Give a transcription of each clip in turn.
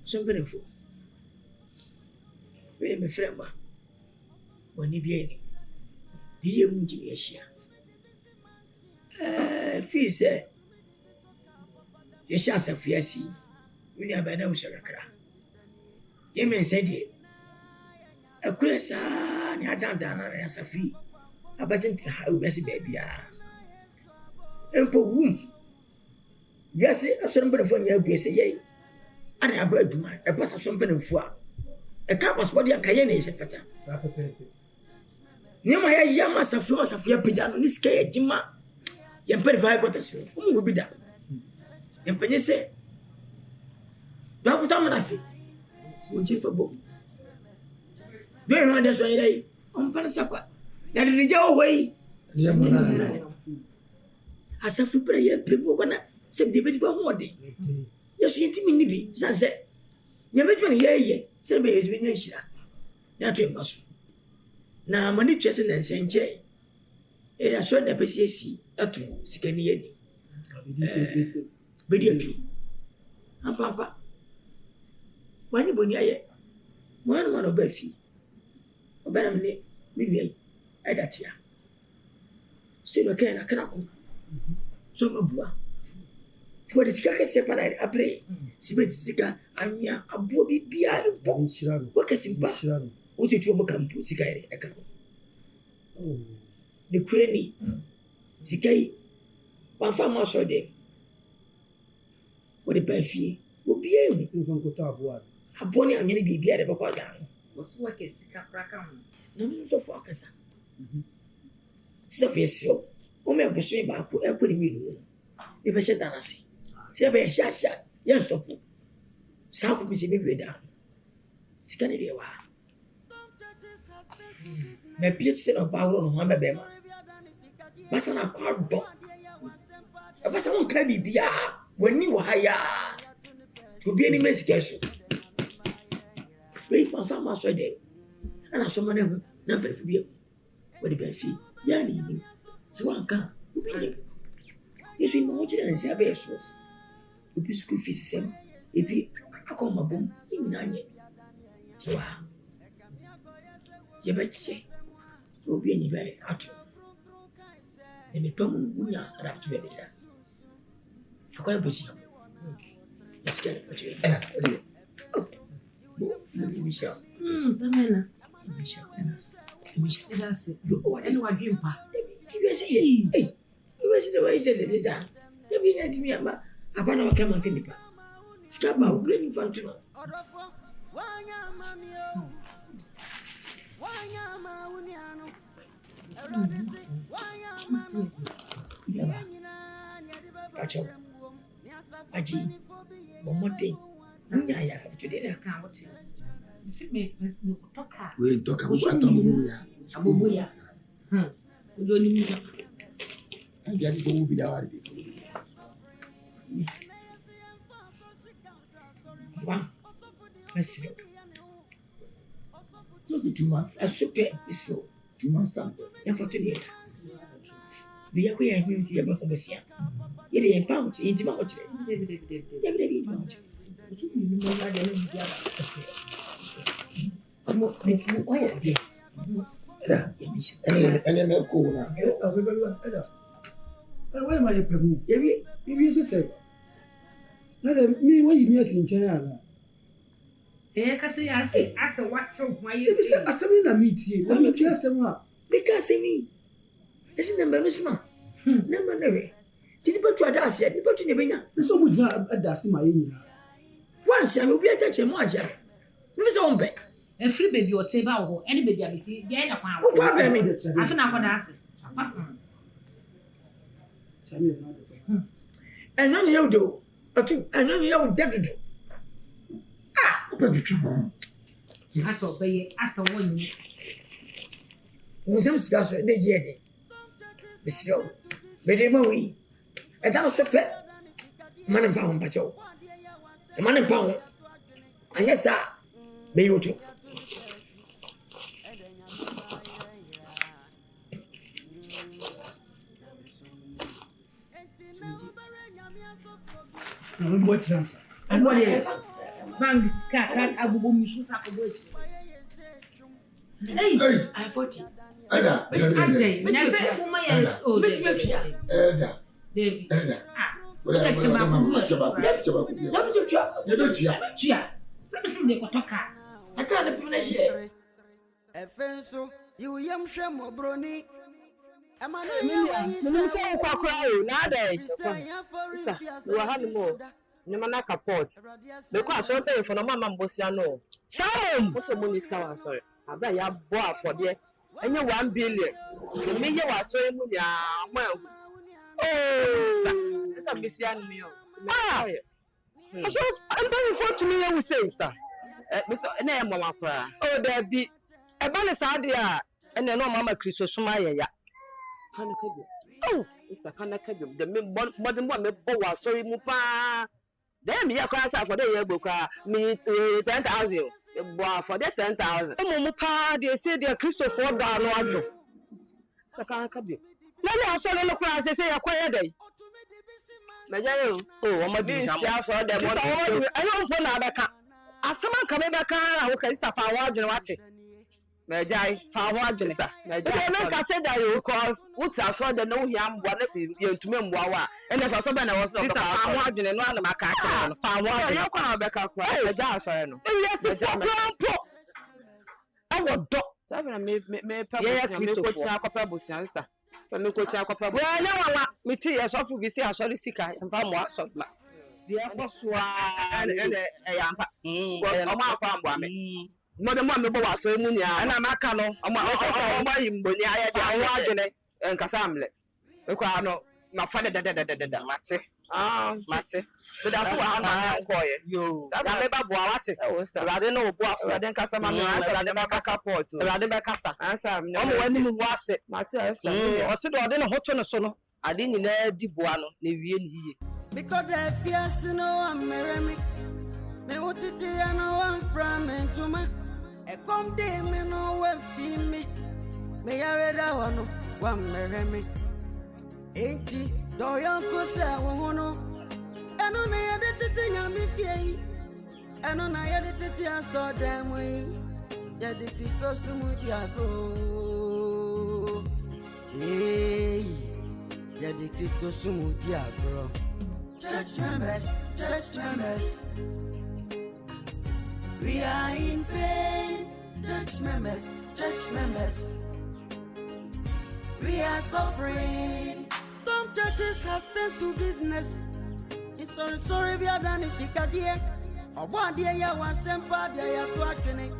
somebody for me, my friend, when you be any, he won't be a share. Fee said, you shall say, Fiasi, we never know, Sir. You may say, a queer son, I don't down as a fee. A budget how messy baby are. And for whom? Yes, a somebody from your grace, yea. And I brought my a pass of something of four. A campus body and cayenne is a fetter. Near my young master floors of your pigeon on this scale, Jimma. Yan pay 5 quarters. Who will be done? Yan penny say, don't put on my feet. Which is for book. Very hard as I lay on Panasapa. That in the jaw way. As a free prayer, people wanna send the baby one more day. Yes, you intimate me, sunset. You make one year, said baby is Venetia. That you must. Now, money chasing and saying, Jay. It has shown the PCC at 2 second year. Video 2. And Papa. When you bring a one of Buffy. Obey me, I that here. Still, okay, I cannot come. So, my boy. For the Skaka separate, I play. Sibet Sika, and ya, a bobby beer. What is in Bash? Was it your camp to Sika? The Queenie Sikai, one farmer saw them. What a Buffy will be able to a bonny and maybe be at a book down. What's work is Sika Prakam? No, so focus. Stuff is so. Only a pursuing back for every million. If I said that, I see. Say, shut, yes, stop. South of Mississippi down. Scandinavia. My pitch of power on Hamabema. Masana Quadwo. A person can be when you were higher to be any man's casual. Wait, my farmer saw them. And I saw my number for you. What if I feel? Yanni, so one can. If you know and say, if you school fees, if you come a boom, you know, you bet say, will be any very hard. And the problem we are up to it. I quite busy. Let's get it. We shall. We shall. That's it. Anyone dream pa. You say, hey, you was the way you said it is that. You be at me about a panel come on Philippa. Scabba, bring fun to know. Catch up. Aji, one more thing. I have today. I can't watch it. We'll talk about Abubuya. We don't need and that is a movie that one. Let's see. Not 2 months. I should pay this slow. 2 months time. And for today. The Yahweh I knew the about Obesia. Yet they empowered into my watch. And then I'll go now. Why am I a permit? If you say, let me what you miss in China. I say, I saw what so why you say, I saw a meeting. Let me tell someone. Because me. Isn't the members now? Number never. Did you put to a dance yet? You put in the winner. So would not a dance in my ear. Once I will be a touch and watch her. Who's on back? A free baby or table, any baby, the end of my problem. I found out what I said. And none of you do, but I know you don't do. Ah, but you come. I saw by as a one. Some scars they jetted. Be slow. But they movie. And that was a pet. Man and pound, but you. A man and pound. And yes, sir. Be you too. What chance? And what is bank scat abubu misu sakobo echi. Hey, I fought you. Ada. Na say mama ya oh David. Ah. Wala chia. Something they kotoka. I can't finish it. Efenso, you yam shemo broni. Ministry kwa kwao na dai. Wa hanimo. Ni manaka port. Me kwa so pay for no mama mbosia no. Sam, wo so moniska wa sorry. Aba ya bo afode. Enye 1 billion. Me ye wa so mu nya ma. Oh, esa misia no me o. So I'm very for to me we say star. Me so na e mama kwa. Oh, there be. E ba ne sa de a ene no mama Kristo suma ye ya. Kana kabi. Oh, Mr. Kana kabi. The me modern one me bo wa sorry mu pa. Then me ya kwa sa for the year boka me 10,000. Bo for the 10,000. Mu pa they say they Kristo for da no ajo. Mr. Kana kabi. Na me aso no kwa say ya kwa dey. Mejayo. Oh, o ma bi sia so dem mo. I don't for na abeka. Asama ka me beka a wo ka ista fa wa adwene wate. Mejai fa wa adwene ta. Mejai no ka say that you cause what aso de no hia mboa na se yentuma mboa wa. Ene fa so be na wo so ka fa wa adwene no ana maka akere no. Fa wa adwene kwa na beka kwa. Mejai aso no. Yes, for grandpa. Awo do. Sabe na me pa me ko tia akopa bosia sister. Me ko tia akopa. We na wa me ti yesofu bi si aso sika mfa mo aso ma. De akosua ene yampa. O ma akwa mboa me. Mode mo me bo wa so mu nia na maka no o ma yimbo ni aya dia wo adwene nkasa amle ekwa no na fa de mate mate de da so ha na nkoye yo da me ba bo awate rade no bo afo rade nkasa ma no rade ba kasa port rade ba kasa ansa o mo wani mu ase mate asa o se do de no hoto no so no ade nyina di boa no na wie ni hiye because the fears no am meremy me utiti no am from entuma e come dey me no we fi me ya reda wono wa meremy enti do yanko se wo no eno na ye de titi nyame fie yi eno na ye de titi aso dem yi ye de Kristo sumu diago ye de Kristo sumu diago church members we are in pain church members we are suffering. Some churches have turned to business. It's sorry we are done is tikadie. Obo dia ya wasempa dia ya to atwene.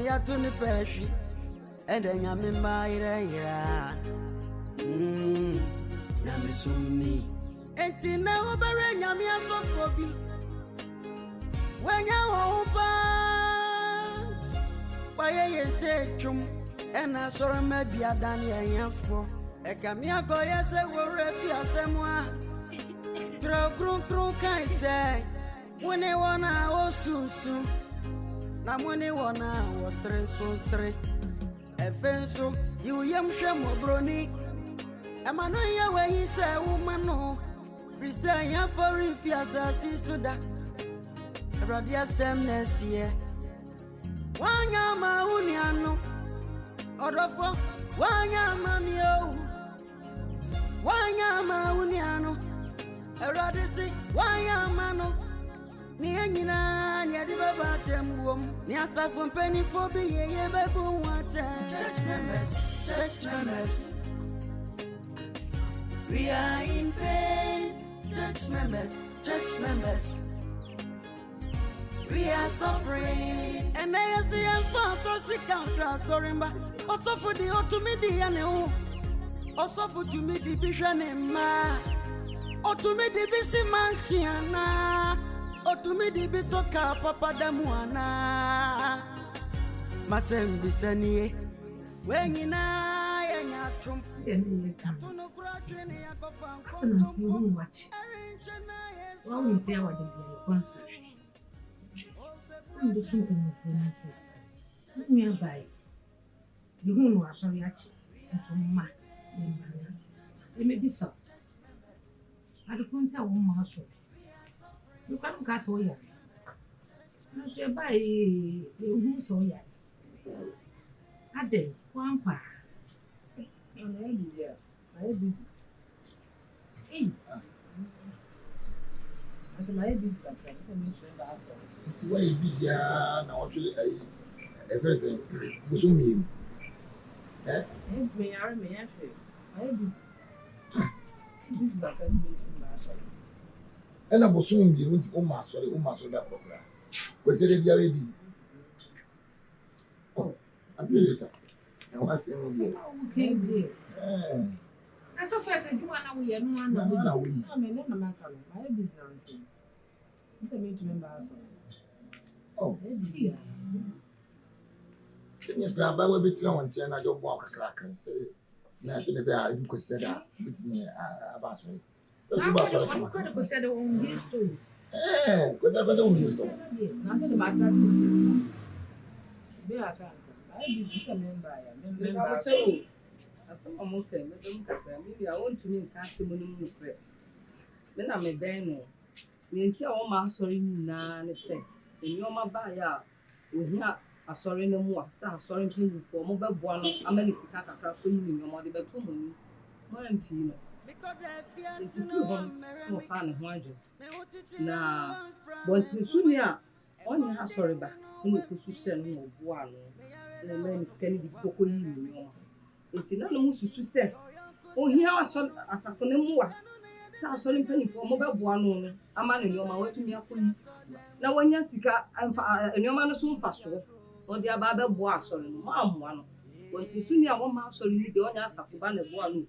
Ya to ni peshi. Ende nyame maire ira. Nyame sumni. Enti na obere nyame asofobi. Wenya wo ba. Baye yese twum. Ena soro mabia dan yanyafo. Ekamia go yese wo refi asemwa. Kru kai say. Wone wona wo sunsun. Na wone wona wo sre sunsre. Efenso you yam hwemo broni. Emano ya we say woman no. Bisa ya for refi asasi suda. Radia semnes ye. Wanya ma uniano. Orofo wanya mamio wanya ma uniano eradisi wanya mano ni enyina ni adi baba temwom ni asafu mpeni fobi ye bebu wate church members we are in pain church members we are suffering and I see and so sick and transferring also for the automedi and also for to me the vision ma automedi bisi mansiana automedi bitoka papa damuana masem bisanie wenyina yanya tum atono kura twene yakofa Asana si hu watch. Wa we say our the concert. I'm the two in the let me buy. You who are sorry at to ma. It may be so. I don't want a woman. You can't cast all ya. I shall buy who so ya. A day, one pa. I busy. Hey. I busy. Why busy now? Actually, a person was me. Eh? Me, I busy. Busy back at me. And I was soon be with Oma, sorry, that program. Was it very busy? Oh, until later. I was saying, okay, dear. As a first, you want to wear no one. I mean, no, my business. I mean to remember. Oh, dear. I will be thrown and I don't walk a crack and say, National Bear, you could say that with me about me. I'm going to say the own used to. Eh, because I was only used to. Nothing about that. They are I busy some member. I will tell you. As someone okay, maybe I want to mean testimony. Then I'm a banner. Me tell all my sorry, Nan say. In your mabaya, we hear a sorry no more. Sorry, for mobile one. I'm a Sicaka for you in your mother, but 2 minutes. More than few. If you want more fun of one. Now, but soon, yeah, on your sorry back. When you could send no one. The man is telling the cocoa in your. It's not no much to say. Oh, here I saw a more. Sorry, penny for mobile one. A man in your mouth to me. Now, when you're sick, and your man is soon pastoral, or the above boss or mamma one. But you soon have 1 month, so you don't ask for one of one.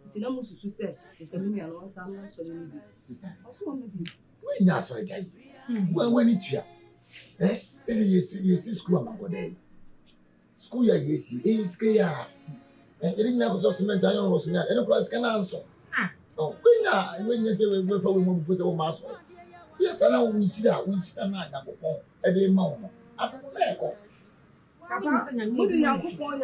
It's no much to say. It's a million or some so you sister. When you're sorry, when it's here, eh? You see school about day. School, yes, is clear. And it didn't have just meant I was in that enterprise can answer. Oh, when you say we're for women for the master. Yes, I know we see that we see a night at the moment. I don't know. Papa, put in young coupon,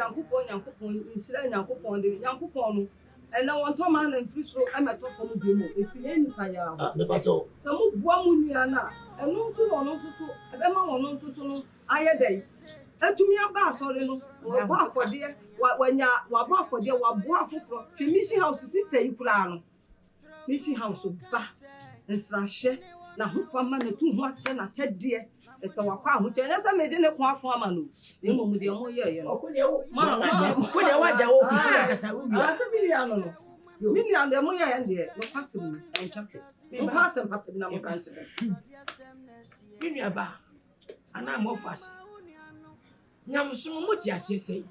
instead of the young coupon. And now one Tom and Fish, I'm at top of the if you ain't fire. The battle. Some one Muniana, and no two or no so, and Emma or no so, I a day. And to me, a bar, sorry, no, or for dear, when you are for dear, what boy for Missy House to sister you plan. Missy House of Bah, and slash, now who come man too much and I said, dear. As the Waka, which I made in a quack for Manu. You know, with the more year, when you want to open to a million, the more and dear, no possible, and traffic. No pass them up in our country. You know about, and I'm more fast. Yam so much as you say.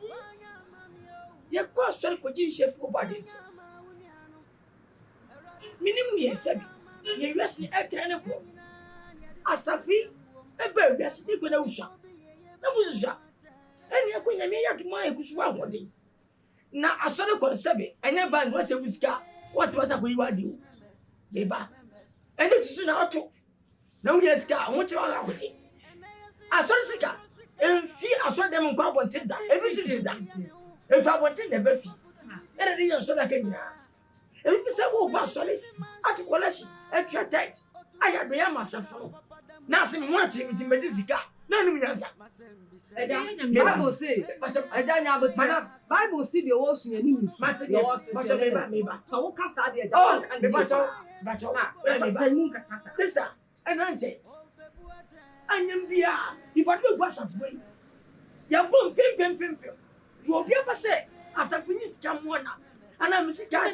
Your question could you share 4 bodies? Minimum, yes, you rest at 10 o'clock. As a fee. A bird that's the good ocean. That was that. And you're going to make my one one day. Now, I saw the concept, and never was a whisker. What was a we want you? Beba. And it's soon out to. No, yes, car, what you are with it. I saw the cigar, and fear I saw them on crop and sit down. Everything is done. If I want to never feel, and I didn't so like a year. If it's a war, solid, I can call us extra tight. I have been myself. Now, some wanting with the medical. No, no, answer. Bible say, Bible see the ocean and you much of the so cast out the dog and the sister, and auntie. And then be you want to pass away. Your boom, pim. You will be able to say, as I finish come one up, and I'm sick. Car,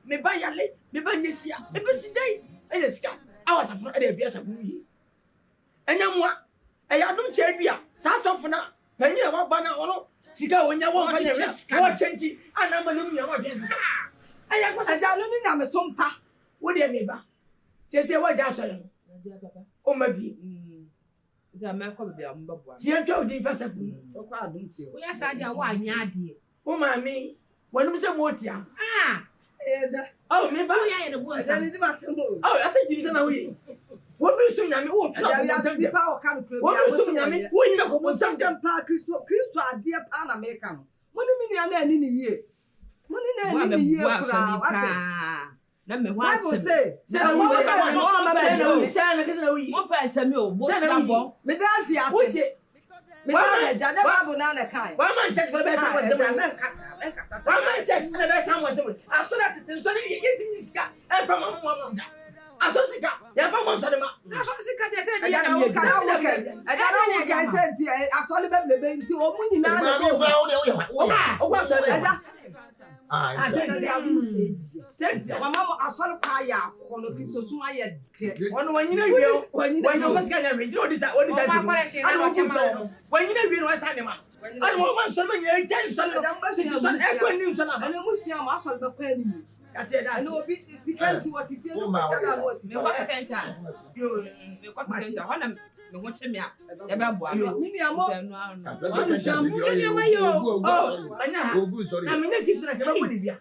me buy a late, me buy this year, every day, and it's got. I was afraid of the of me. And then what? I don't tell you, South of now, Penny, what banner or Sika when you want to rest, what 20, and I'm a little against. I was as I don't think I'm a sompa. What do you mean? Says what just oh, maybe. Is a man called the umber. See, I told you, first of all, don't you? Yes, I know why, Yadi. Oh, mammy, when we say what ya? Oh, me buy in the woods. Oh, I said, Jason, away. What will soon I mean? What will soon I mean? When you know, something park Christo, dear Pan American. What do you mean? In a year? What in a year? na me Bible ho say, say na we say na kese na we mo pa nche me o bo sabo me dan fi ase. Wote Me dan ja na Bible na na kai. one man church for be say was Dan kasa. one man church na be say was aso that tenso na yeti miska e from mama da aso sika ya from mama so de ma aso sika de say Ada na wo kana wo ke. Ada na wo ke say nti asole be be nti o mu nyina na Mami, o kwa so Ada say mama mo asole kwa ya kono Kristo suma ye de. ono wanyina wie wanyo maska nya we jiro disa oni sa ti ano ku so wanyina wie no sa ne ma ano mo man so ma nya chen so no so e ko ni so na Ana musia mo asole be kwa ni. ate da Ana obi sikanti wati fie no sana no me kwa kencha yo me kwa kencha hona me ho cheme a e be boa me Mimi amo na menya kisira ke ba bodi bia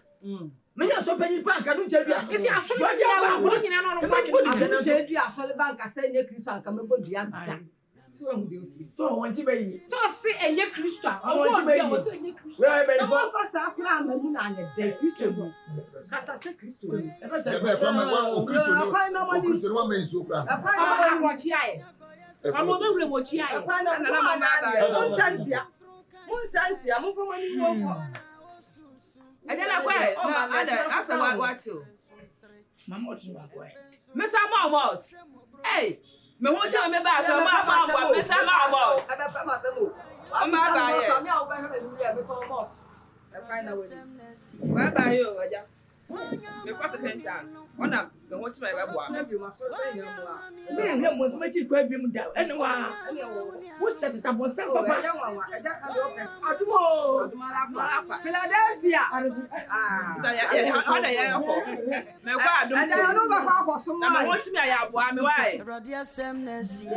menya so panyi pa ka no nche bia esi aso no ya wo nyina no no Ana je du asole banka say ne Kristo anka me bodi anta. So hu de osi. so won ti be yi so se enye Kristo a won ti be yi so enye Kristo we be Na fo wa fa sa kula amamu na anya de Kristo bo. Kasa se Kristo. e fa se Apa na mo chi aye amo be wure mo chi aye apa na ma na Monsantia mo fo mani wo ko. ade na kwa na ada asa wa chill mama o ti wa ko e me sa ma about hey me ho cheme me ba so ma me sa ma about Aba pa ma tamo. Ma ba ye. Mi a wo ba he me be ko mo. E fa na we. wa ba yo aja me kwa kencha ona me ho cheme be boa Na bi ma so be nya mo a. me mo se ma ti kwa bi mu da ene wa wo set sa bo sa papa Eja wa wa, eja ka do pe. adumo Philadelphia. ona ya ko me kwa adum Eja no ba kwa so na me ho cheme ya boa me wa e Erodi asem na sie.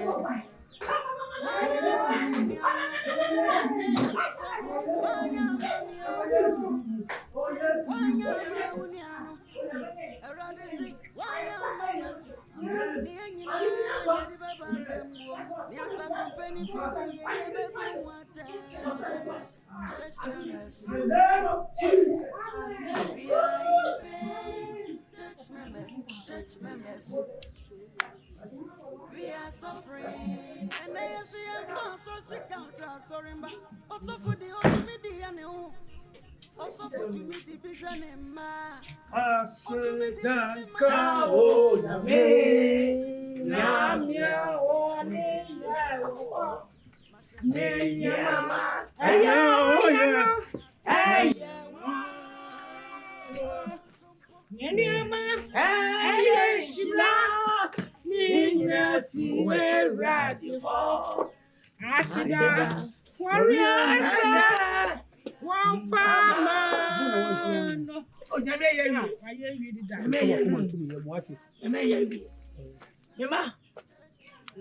We are suffering, and they see a sponsor sick out transferring, also for the old media, also for the division in my Asedanka o yame nyamya o ni ya nyama ayo nyama ayo shibla Nina siwe radio asida for your one farmer o nyame ye wi dida me ye wi nyama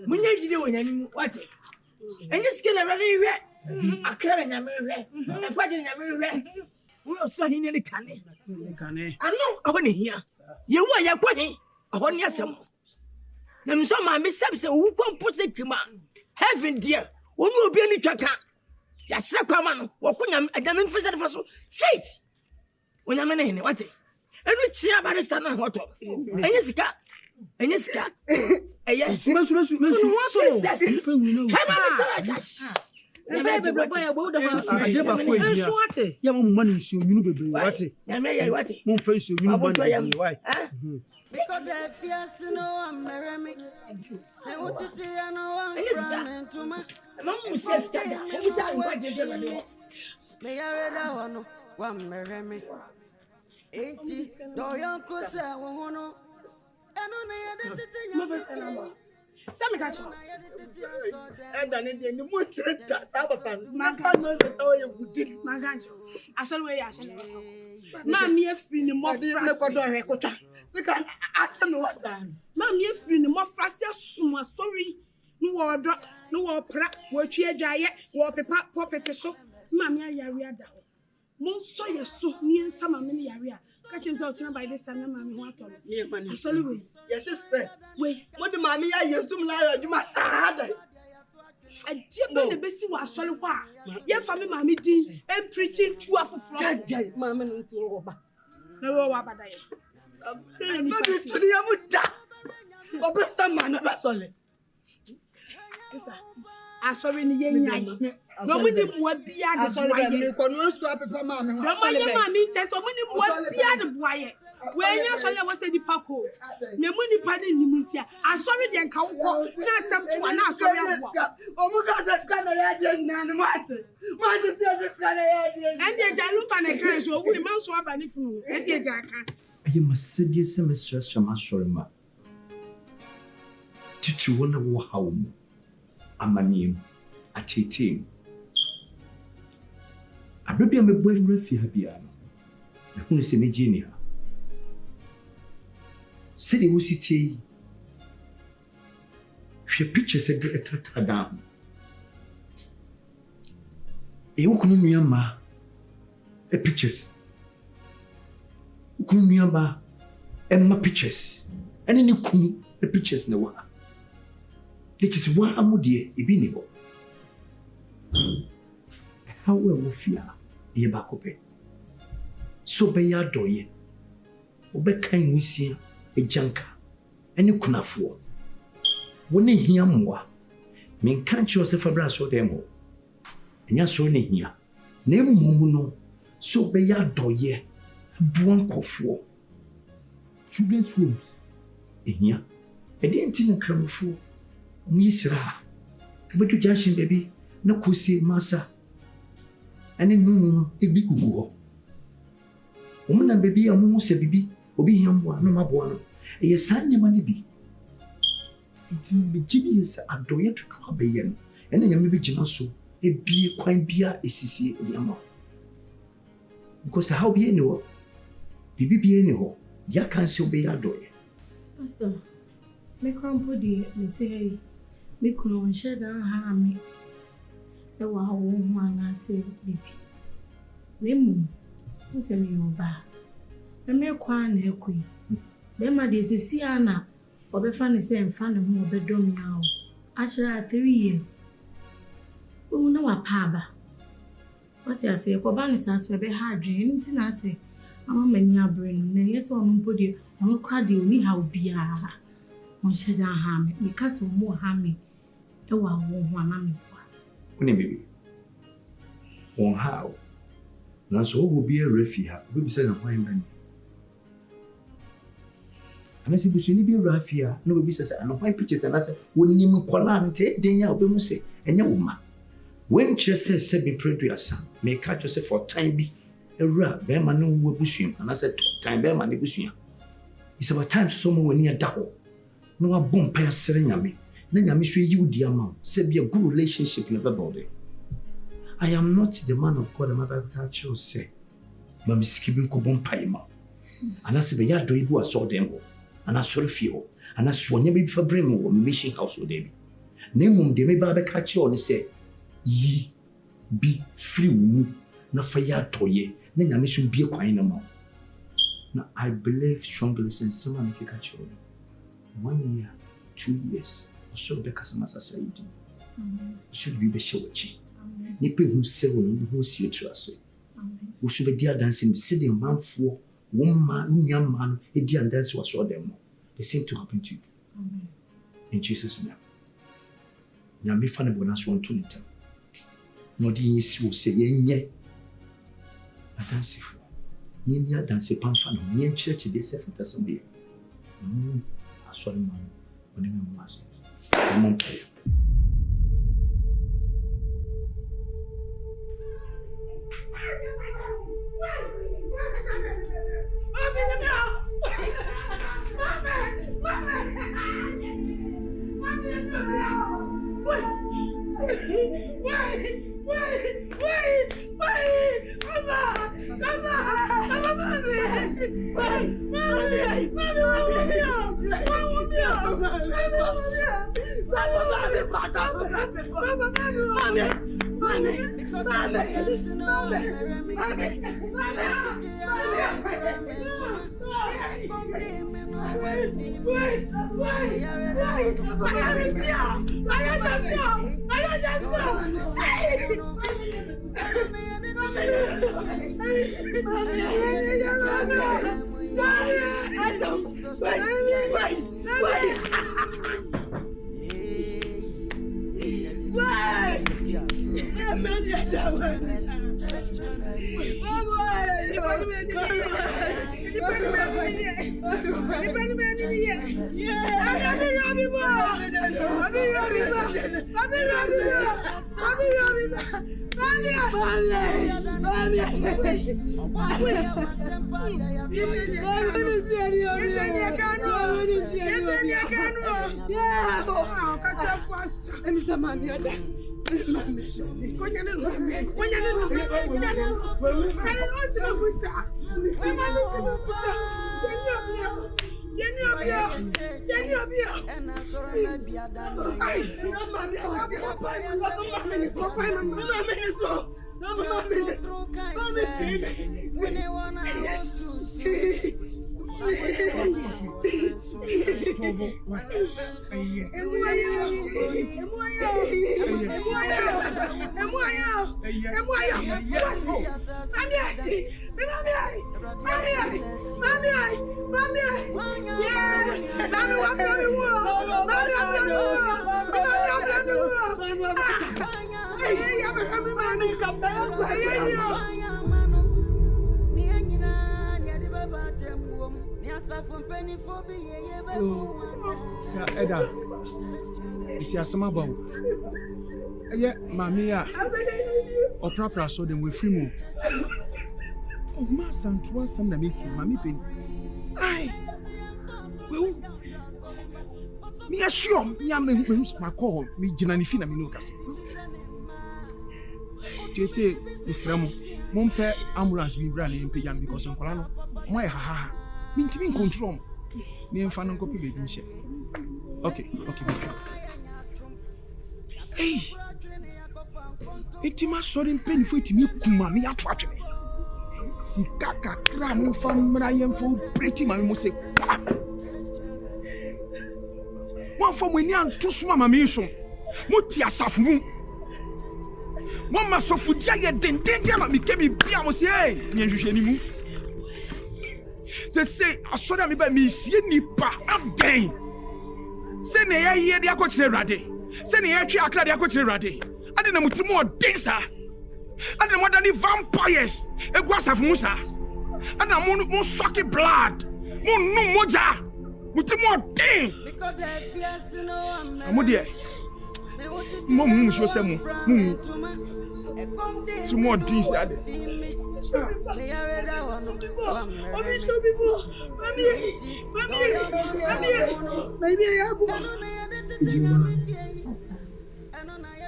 munya jide wo nyame mu wate enye skele rade hwe akra nyame hwe ekwaje nyame hwe wo so hin ne kane ano aho ne hia ye wo ya kwa hin aho ne yasem na mso ma me sebse wo kwampo se twima heaven dear wo mu obi ani twaka ya sra kwa ma no wo kunya adame mfisa de faso straight wonya me ne wate enu chia ba de sta na hoto enye sika eye Suma hema me sara jash ebe boy ya bo da ade ba ko ehia ya mo ma ni nsuo nyunu bebre wate nyame ye wate mo fa nsuo nyunu ba ni why because I fear no I'm merry. I want to tell no one from to my mama se skada o bisa ngwaje de ba de me areda hono one merry. 80 do yanko se wo no eno na ya de tete Sami ka cho. Eda ne de ni mo treta sa papa. Maka no se so ye gudi. Maganjo. Asole we ya shele. Ma mi efiri ni mo fra. Ne ko do hwe ko twa. Sika atem no wata. Ma mi efiri ni mo fra se suma sorry. Ni wo do, ni wo pra, wo twi adwaye, wo pepa popete so. Ma mi ayare ada ho. Mo so ye so ni ensa ma me ni yare a. Ka chim say o china by this time na ma me ho atolo. Ye mani. Asole we. Yes express. We. Mo de mami ya yesum la aduma saada. Adie ba ne besi wa asole ho a. Ye fa me ma me din em preaching tu afoforo. Jajai mami no nti wo ba. Na wo wa badaye. Say ni So this to the amuda. Obesa man na basole. sister. Asori ni yenya. No muni mwa bia de Asole ko no so apepa ma me ho. No mami nche so muni mwa bia de boaye. We nya so le wo se di pako. Na muni pa de ni mutia. Asori de nka wo na asem to na asori abo. Omuga se scan ya de na no mate. Mate se scan ya de. And the jalupa na kan so wu man so aba ni funu. E de jaka. Aye masedi semester shama sorima. Titi wona wo hawmu. Amanim atete. Abrebia me boyfriend fi ha bia no. Me hunu se me gini ha. Sede wo sitie. Hwe pictures de etata down. E wo kunu nua ma e pictures. Kunu nua ba e ma pictures. Ene ni kunu e pictures na wa. It is one amudie ebi ni ho. How we fear ye bakope. So be ya doye. Obekan wusia e janka. Ene kunafo. Woni hia mwa. Men kan chi ose fabra so dem ho. Enya so ne hia. Na emu no so be ya doye. Buon kofo. Children's rooms. Ehia. E de ntin kramfo. Misra. Kabetu jashin baby na Kwasi masa. Ane no ebi gugu ho. Omuna baby amu se bibi obi hiamboa no maboa no. Eye sanye mani bi. Nti me gibi yesa adoye tutu abeye no. Ene nyame bi gina so ebie kwan bia esisi e ama. Because how be any ho. Bibi bi any ho. Ya kan se obe adoye. Pastor, me krampo di me te me kuno sheda ha me e wa wo hu ana se bibi we mu o se me oba me kwa na ekui be ma de sisi ana obefa ne se mfa ne hu obedom na o achira 3 years o na wa pa ba what you say ko ba ne saso e be ha adwen nti na se ama mani abre no na yeso ono mpodi ono kwa de oni ha obia on sheda ha me because mo ha me e wa wo ho ana me kwa Oni bibi. On how. Na so wo bi e refi ha. Bibi say na kwan ban. Ana si busuni bi refi ha. No bibi say na kwan pictures na say woni mu kwala nte den ya obe mu say enye wo ma. When chese se bi predu asa. Me ka cho say for time bi. Ewura be ma no wo busuam. Ana say time be ma ne busuam. It's about time so mo woni ada ho. No wa bom pa ya sere nyame. Na nyame hwe yi wudi ama se be a good relationship na bebode. I am not the man of God, my Bible culture say. Mami skibin ko bom pa ima. Ana se be ya do ibu aso dem ho. Ana sori fi ho. Ana so nya be fa brem ho mission house ho dem. Na mum de me ba be culture on say yi bi free wu na fa ya toye. Na nyame so bi kwan na ma. Na I believe strongly in someone make culture. 1 year, 2 years. So be customer society. Should be wachi. Nipe hu sewo no hu sie traso. We should be there dancing sitting manfo woman nyama no e dia dance was so them. The same to happen to you. Amen. In Jesus name. Nyame fa ne bonus won to ntam. No di yesi wo se yenye. Dance for. Nyenya dance pamfa no nyen church dey self tasombe. Asori man. Oni me mwase. Mon père. Eda, isi asama bawo. Eye mami a oprapra so dem we free mu. O ma santua sam na make mami pen. Ai. We me assure me am me my call me gina ni fi na me no kase. They say Israel Mompe ambulance be brand in Pijan because on Colano. My ha. Mean control. Me and Fanon copy baby. Okay. Hey. Itima sorry penny for it me kuma me atwatwe. Sikaka kra mo fam Brian for pretty my must say. One for when you to swam me so. Muti asaf mu. Mama sofudia ye dendende ma mi kemi bia mo se eh nyenhwehwe ni mu se asoda mi ba mi sie nipa aden se ne ya ye de akokire rade se ne ya twa akra de akokire rade ade na mutimu odin sa ade na modani vampires egu asafo mu sa ana mo suck blood mo nu moja mutimu odin amodie mo mu so se mo two more things that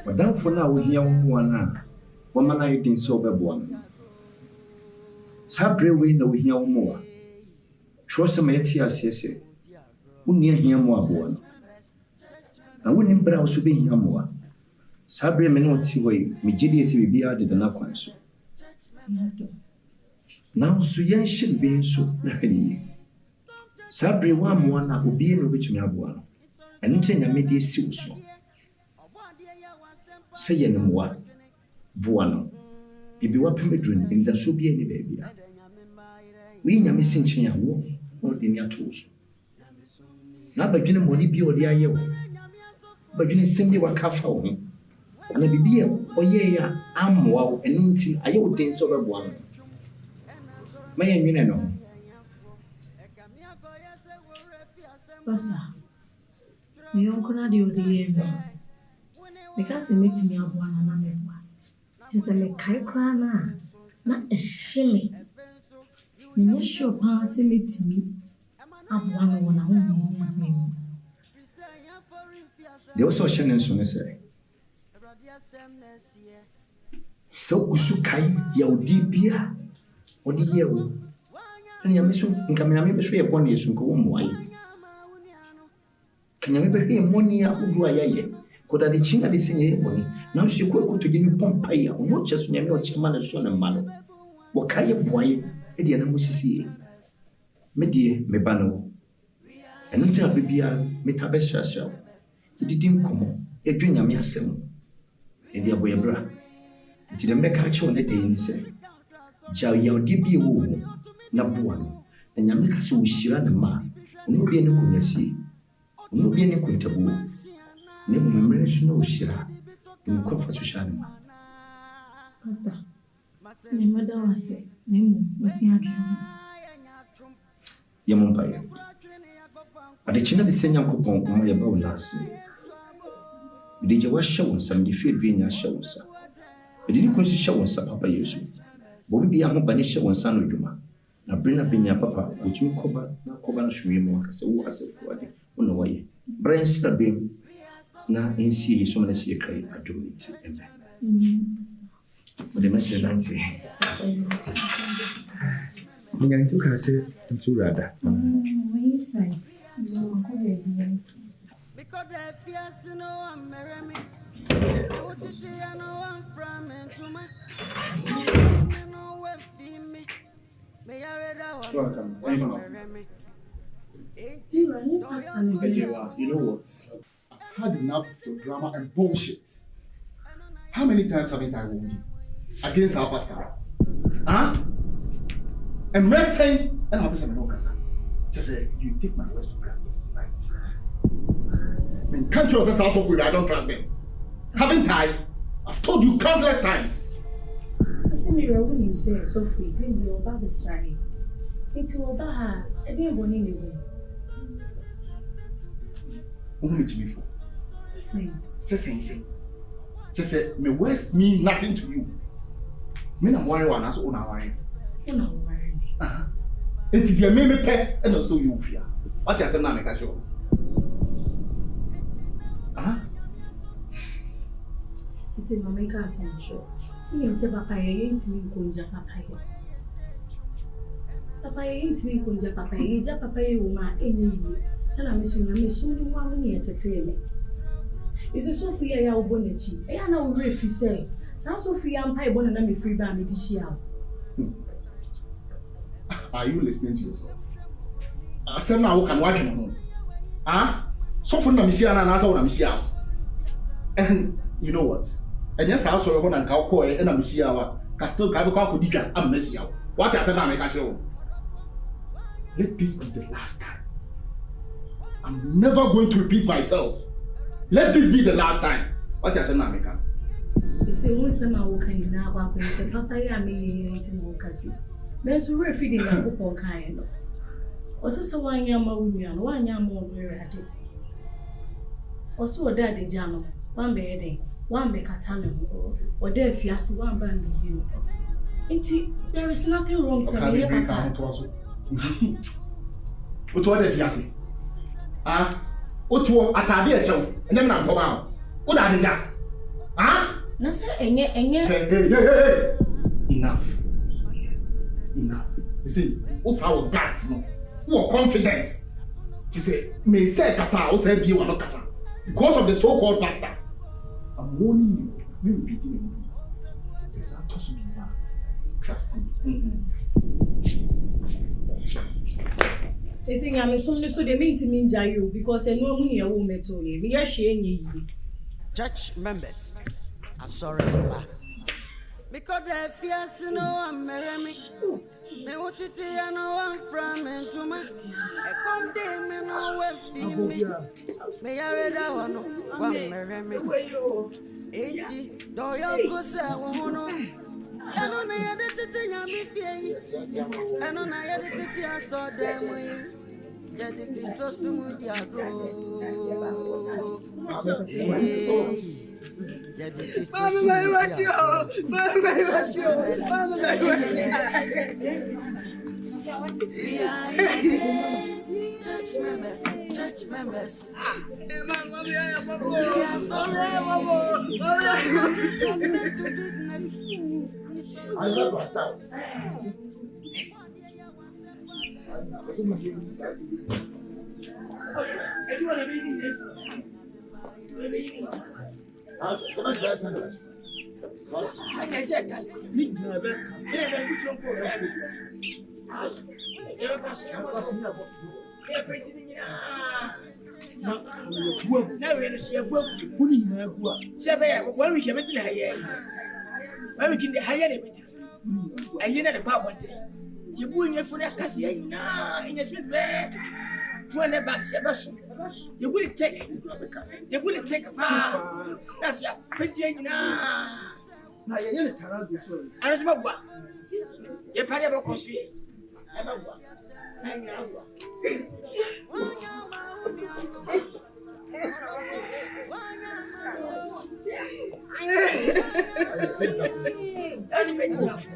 Madam for now we hear one woman I think so be one. Sabre we no hear more. Trust me yes. Unia hear more one. I wouldn't browse to be here more. Sabre me no ti way me gidi esi bibia de na kwan so. Now so yen should be so na hali. Sabre wa mo na obi no betumi aboa no. Enu te nya me de si so. Say yen mo boa no. Bibi wa pemedru ni da so bi ani ba bia. We nya me sinchen ya wo no de nya to so. Na badwene mo ni bi odi aye wo. Badwene sembi wa kafa wo. Ana bibi oye ya amwa wo enunti aye wo den so beboa no maye nwene no Pastor me yonkona de odi ye because meet me aboa na meboa just le kai kra na ehime me sure pa se meet me aboa no na ho de o so shenen so ne say so kusu kai ya odi bia odi ye wo anya me so nkamenya me so ye boni yesu ko mo ayi kanya me be moni ya udu ayaye ko da de chinga de senye boni na so ko ko to gimi pompa ya o mo chesu nya me o chema na so na malo wo kai boye e de na mo sisi me die me bano enu tira bibia me tabesha sha didin komo e dwenya me asem e de aboye bra ti de meka che one de yin se ja ya odi bi wo na boa no na nyame ka so hira ne ma ono bi ne kunyasi ono bi ne kuntabu ne mo mmere so na hira ne ko fa so hira ne ma pastor ne mada wase ne mo masi adwa Empire. At the China, the senior coupon, my about last. Did you wash show some defeat Vivian shows? But did you show us a papa yesu? But we be a mobile show on San Juma. Now bring up in your papa, which you cover, now cover and show him as a was a forward on the way. Brian Stabim. Now in see so many see a cry at doing it. But they must say that. I'm going to say, I'm too rather. When you say, no, because the fears to know I'm marrying me. I know I'm from Entuma. May I read out? Welcome. You know what? I've had enough of your drama and bullshit. How many times haven't I warned you against our pastor? Huh? And we're saying, and I'll be saying, no, just say, you take my words for granted, right? I mean, can't you also also I don't trust them? Haven't I? I've told you countless times. I said, Mira, when you say so free, then you're about the strike. It's all about her. I didn't want anything. What do you mean for? Say. Just say, my words mean nothing to you. Me na worry one, also una worry. Una worry. It's the me pay, and also you fear. What you say now, make a show. It's in my case, I'm sure. You say, Papa, I ain't me kunja Papa. Papa, I ain't me kunja Papa. Ja Papa, you ma any. And I'm missing you soon 1 year to tell me. It's a Sophia ya Bonechi. I know if you say, San Sophia and Pie Bonnet me free by me this year. Are you listening to yourself? I said now can watch home. So for Namishia and answer Namishia. And you know what? And yes, I also want to call and Namishia. Can still have a call Diga and Messia. What I said now make a show. Let this be the last time. I'm never going to repeat myself. Let this be the last time. What I said now make a. They say once I'm walking now, Papa, say Papa, I may eat in Kwasi. There's a refeeding a book on kind. Also, 1 year more women, 1 year more very at it. Also, daddy Jano, 1 bedding, 1 make a talent, or there if you ask 1 band you. There is nothing wrong, sir. What if you say? What you at a show, and then I'm come out. What are you? No, sir, and yet, enough. You see, what's our guts, no? What confidence? She said, may say Kasa, or say be one of Kasa. Because of the so-called pastor. I'm warning you, you beating me. Says, I'm possibly now. Trust me. They say, I'm so they mean to me, Jayu, because I know money a woman to you. We are sharing you. Church members are sorry, because the fears to know I'm marrying me. Me want it, I know I'm from Entuma. I come there, me know where me. Me I read that one, marry me. 80, do you go say wono? I know na ya de tete nyame fie. I know na ya de tete aso dem we. Ya de Christos to mu dia go. Mama, very much you. Mama, very much you. Mama, very much you. Church members. Mama, we are I love myself. Like I said, that's me. Now we're see a book. When we came in the higher, when we can the higher limit, I hear the power. You're going for that Cassia in a sweet bed. 20 bucks, you will take a pound. That's your pretty now. I was about one. You're probably about Kwasi. Say something. That's a bit tough.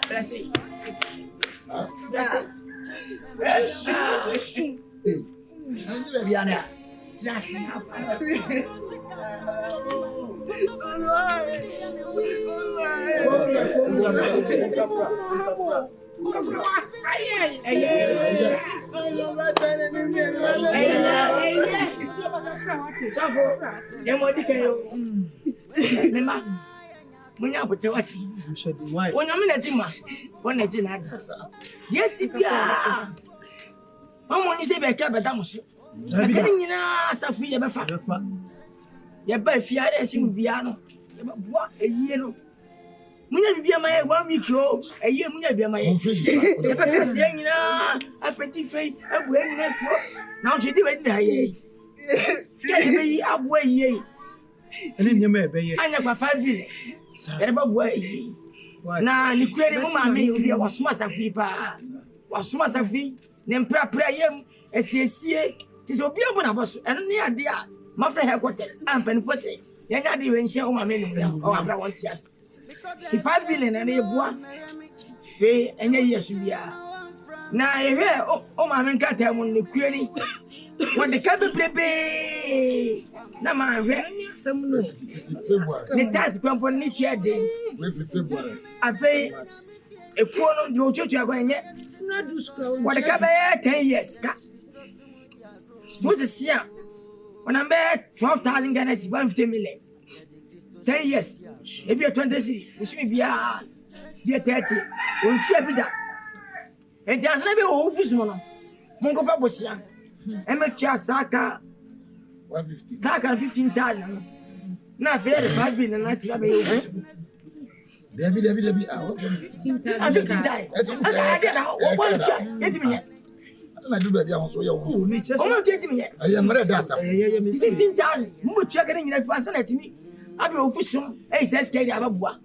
Bless it. Bless it. Vivian. Just Munya bote wati. Wonya me na dima. Wona ji na ada. Yes bia. Mama ni se be ka beda muso. Aka ni nyina asafu ye befa. Ye ba fia de sim bia no. Ye ba bua eyie no. Munya bibia ma ye 1 week o. Eyie munya bibia ma ye. Ye ba ka se nyina apeti fei abu nyina fo. Na o je di ba di na ye. Skele be abu eyie. Ele nyama ebe ye. Anya kwa 5 billion. Ereba bua yi. Na ni kwere mo ma me obi wasoma safi pa. Wasoma safi ne mpra yem esiesie. Ti so obi abo na boso. Eno ne ade a mafre headquarters ampan fo se. Yenya de we nhye o ma me no ya. O abra won tias. Ti 5 billion na e bua. We enye yesu bia. Na ehwe o ma me nkata mu ne kwere. When the cabin plebe, na man, some no. The tax come for each year day. I say a quarter do church are going yet. What the cabin 10 years. What's the seer? When I'm there, 12,000 Ghana, 150 million. 10 years. Maybe a 20, which may be a 30. Won't you be that? And just let me office one. Mongo Babosia. Amateur Saka 150. Saka 15,000. Now, fair 5 billion. Not to be Debbie, I want 15,000. I get out. What get me? I do that. Also, you get me. I am ready. 15,000. Much checking in the fascinating me. I'll be official. Hey, says Katie Ababua.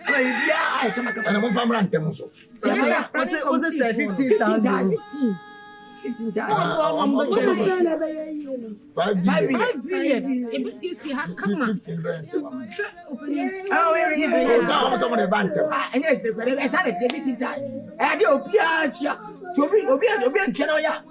Yeah, and I'm from Rantemoso. Was it 15,000? 15,000. 5 billion. If you see how come on. 15 grand. Oh, someone a banter. And yes, I said it's 15,000. I do Piacha. Obi channel ya.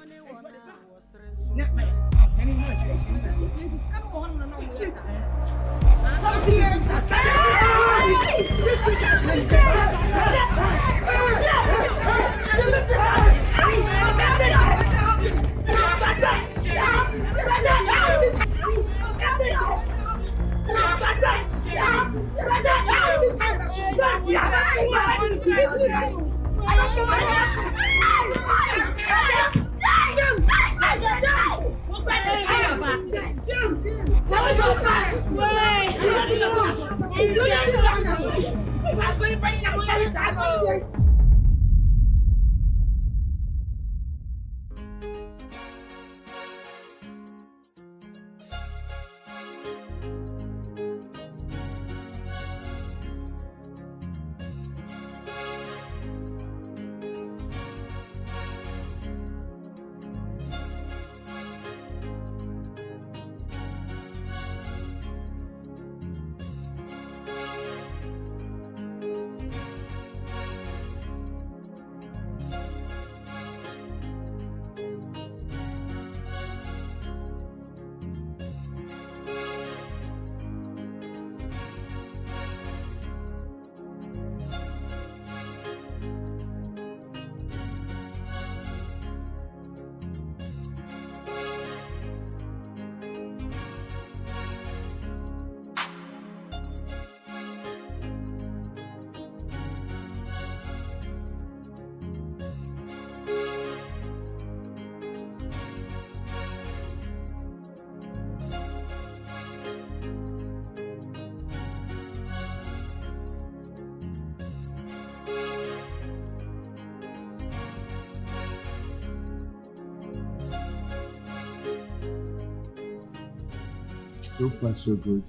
So far, so good.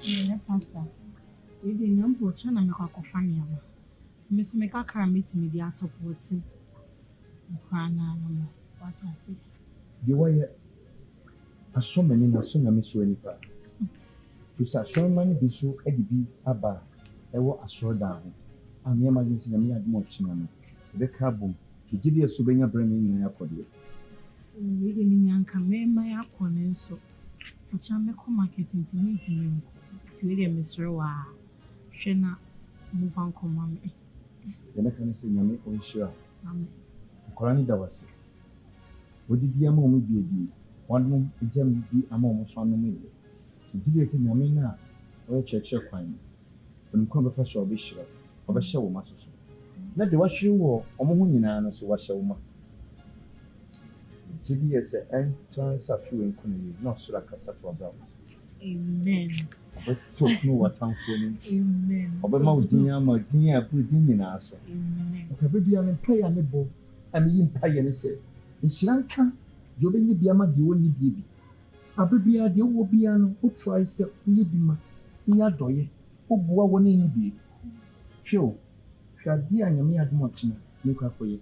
Yeah, Pastor. You didn't know what I'm going to find. Miss Mekaka meets me, they are supporting. What I say. The way I saw many Nasuna Miss Wenipa. To such a man be so Eddie Abba, I will assure down. I'm emergency and me at Mochina. The carbon, to give you a souvenir bringing in airport. Reading young Kame, my acquaintance, so which I'm a marketing to meet me to read Mr. Wa. Shena move on, come me. The mechanism you make on sure. Corani Dawasi. What did the amount be a deal? One room, a gem be among us on the middle. To give us in Yamina or church crime. When come before shall be sure of a show master. Let the wash you wore, or Moonina, so wash your ma. GBS entrance of you in Kunny, not so like a satural brown. Amen. But talk no what I'm feeling. Amen. Over my dear, put in answer. Amen. But a baby and play on the bow. I mean, pie and say, in Sri Lanka, you bring the Biama, the only baby. A baby, the old piano, who tries to be ma, me adore, who bore one in be. Sure, shall be and me at Mochina, make up for you.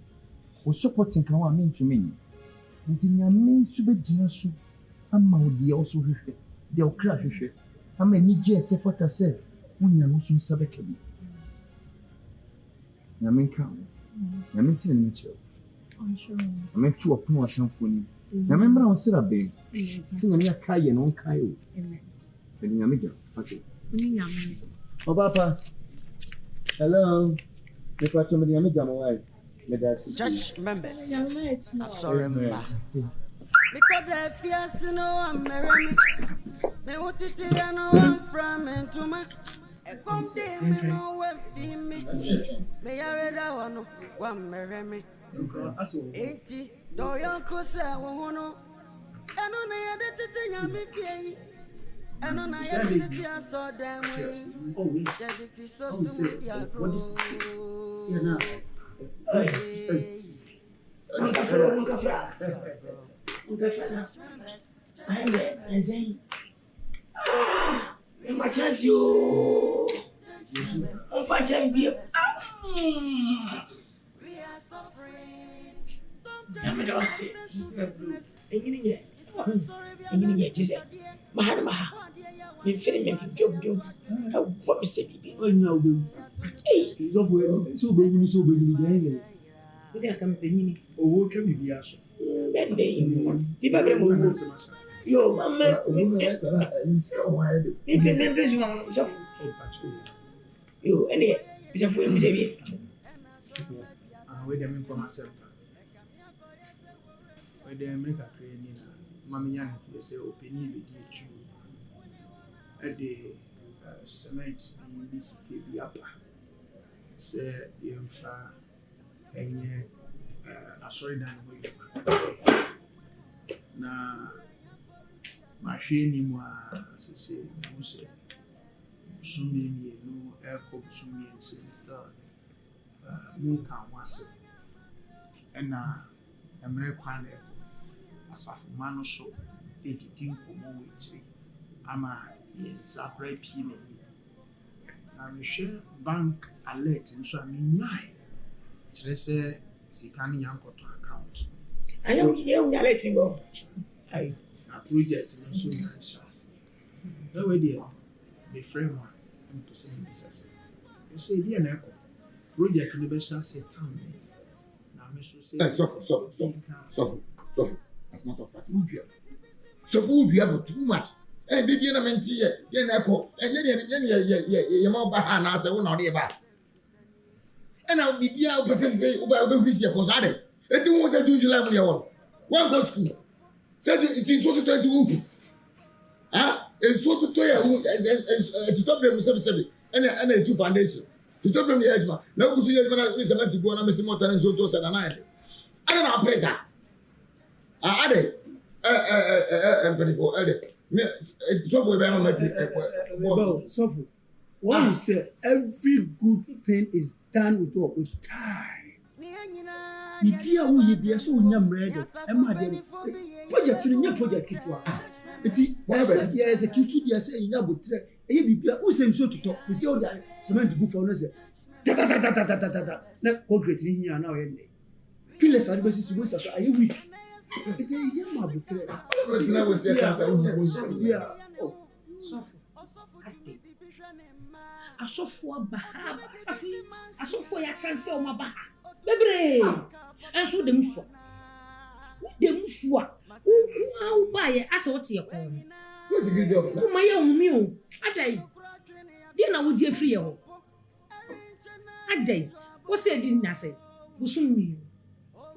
Who supporting Kawa mean to me. And in your means to be generous, and Maudi also reflect. They'll crash it. I may need just what I said when you're not so sabbacabi. Yamin come. Yamin tell me, I meant to open a symphony. Remember, I'll sit up there. Sing a Kai and on Kaio. Amen. Yamiga. Okay. Oh, Papa. Hello. If I told me the Yamiga, Church members, sorry, because the fiesta no I'm married. Me want to tell no I'm from and to my. Come day me no way me. Me I read that one marry me. 80 do yon kosa wono. Eno na ya de tete nyame fie. Eno na ya de tete aso dem we. The Christos to me ya grow. I'm saying, my class, you. Oh, my time be. I'm a dog. Engine yet, is it? Mahama. Me feeling me for job. What mistake? Oh, no, hey, so baby. We are company. Oh, what can we be asked? Then they never yo, Mamma, you, and it's a full Xavier. I wait a minute for myself. Where they make a training, Mammy Yan to say, open with you at the cement in this KB upper. Say, the infra and I saw it down na machine was say sumi no airport sumi sister moon can was and American asafu mano so editing komo wechi ama saprai pm na me share bank alert nso aminyai kire se sikani yankoto account I am letting go. I project so nice. That way there, the framework and percent business. You say dear Neco, project in the best chance at time. Now, Mr. Suffer. As a matter of fact, so food you have too much. Hey, baby, I'm in tea, Echo, and your mom behind us, I will not be back. And I'll be here, but say, about the Weezy Empire. It was a do July on. One go school. Said it is so to tell you. Ah, it's so to tell you to stop them with 7 and 2 foundation. To stop them the edge. Now, go to your man is meant to go and miss more than so to and I don't know, pressure. I added and for edit. So we are my Sofu. What you say, every good thing is done with time. If you are who you be so young, ready, and my dear project to the new project. Eti yes, the kitchen dia say nya botre. Eye bibia wo say nso toto. We say o dia cement gu for no say. Ta. Na concrete ni hia na o ye. Pillars are basi so so aye weak. Eti ye ma botre. Botre wo say ka sa wo ya. Oh, sofo. Ate. Asofo aba. Asofo ya transfer o ma ba. Bebre. Enso dem fo. Dem fo a. Wo ba ye asa wo te ye kon. What's the great officer? Wo ma ye humi o. Adai. Di na wo di afri ye ho. Adai. Wo se di na se. Busumi.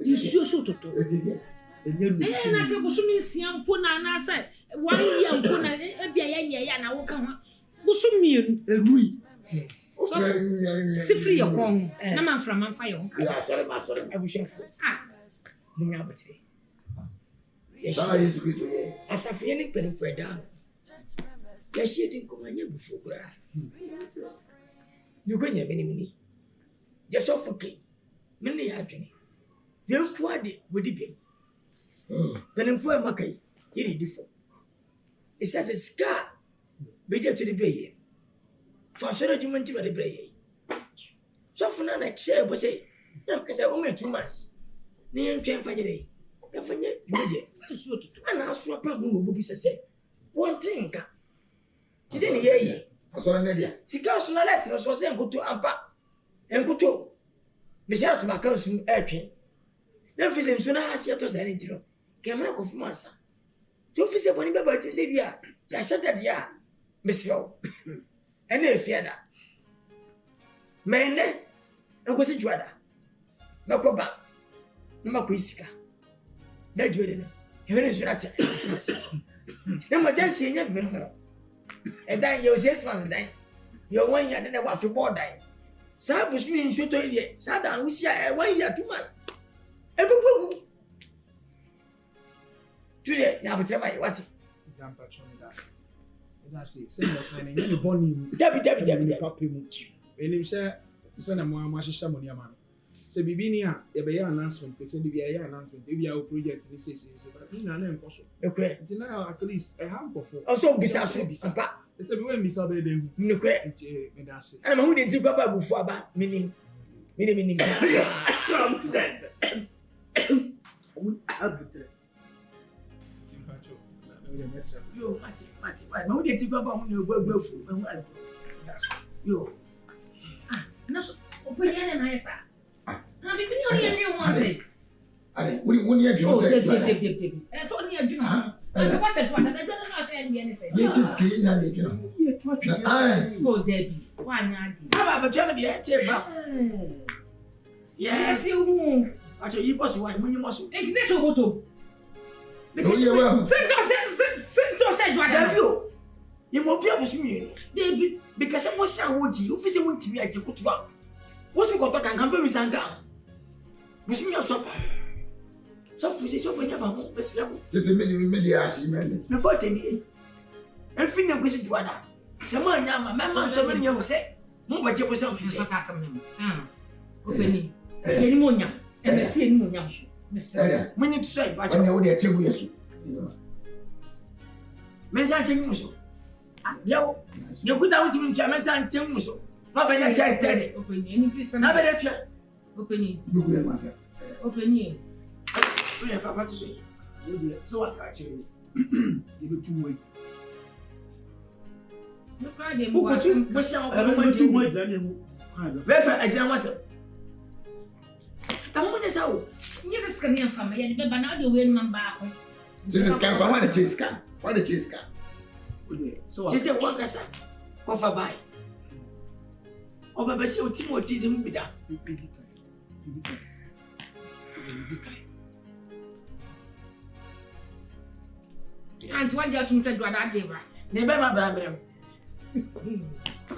Isu so toto. Na ke busumi siampo na na se. Wan ye ampo na e bia ye na wo ka ho. Busumi. Elui. Sifri ye kon. Na man fra man fa ye ho. Ya sorry. Abushafo. Munya botre. Yes. Asafie ni penfo da. Ya shedi nkomanya bufo kura. Yukonya benimini. Just ofuke. Mene ya adwene. Yenku ade wodi bi. Penfo e makai. Yiri difo. Isa se ska. Beje to the beye. For sure you want to be beye. So funa na che bo say. Na kase o me 2 months. Ni entwen fanye dey. Ya fanye beje. Ana aso apa mu obo bi sese. Won tinka. Tide ni yeye. Aso na dia. Sika so na let no so se enkuto ampa. Enkuto. Me sha to maka so etwen. Na fise nso na asia to sa ni tiro. Kemra ko fuma asa. To fise boni baba to se bia. Ya shada dia. Mesio. Ene efiada. Mene. Enko se juada. Na ko ba. Na ma ko isika. Da juade na. Hene so na tia. Na ma dan se nya bi ho. E dan ye o 6 months dan. Yo 1 year na wa fi board dan. Sa busu ni nso to ile. Sa dan usia 1 year 2 months. E bugu. Jude na betre mai wati. Dampa chomi das. That's it. Say no plan any boni. Dabi. Papi mu. Enim say na mo amahihya mo ni ama no. Say bibi ni a ye be ya announcement, say bibi ya announcement. Bibi ya project ni say but ni na enkoso. Ekure. Nti na at least a hand for. Also bisa so. Ampa. Say bi we bisa be dey. Ekure. Nti me that's it. Ana ma hu de nti baba bufu aba minim. Yo, Mati. Why? No, they take up on your go. Yo. Na so opinion na yesa. Na bibi ni oye ni won say. Ale, woni e dwo say. E so ni adwuma. E so kwa se to na dwo na say ni ni say. Ye chiski na le dwo. Ye to atwa. Go Debbie. Wa nya adi. Aba be twa me de che ba. Yes. Acho yi boss wa munyi moso. E ti so goto. Sento say do adabio. You mo bia musumi. Debi because mo say woji, o fi say won timi aje kutuwa. What you got kan kan mi sanga. Musumi aso. So fi say so fa nya ba mo besla mo. Say me dia asi me. Me for temi. En fi na kwesi do ada. Se ma nya ma ma so me nya wo say. Mo ba je bo say o je. Fa sa me. Openi. Ye ni mo nya. E be ti ni mo nya so. Mwenye tusai bacha. Wanya odi achegu yesu. Mensa chengu muso. Yao. Yokuta uti mcha mensa chengu muso. Baba ya tete. Openi ni pisa. Na bere tia. Openi. Nuku ya masa. Openi. Uya papa tuso. Odi so waka chiri. Ibe tumwe. No Friday mo. Bukutu bosia Ebe mo tumwe dani mu. Vefa ajina wasa. Tamu mwenye sawo. Jesus can hear from me. But now the way number. Jesus can go on the chase can. Why the chase can? So She said one kasa. Kofa bai. Oba basi otimo otize mu bida. And what you think said do that dey. Ne be ma bra bra.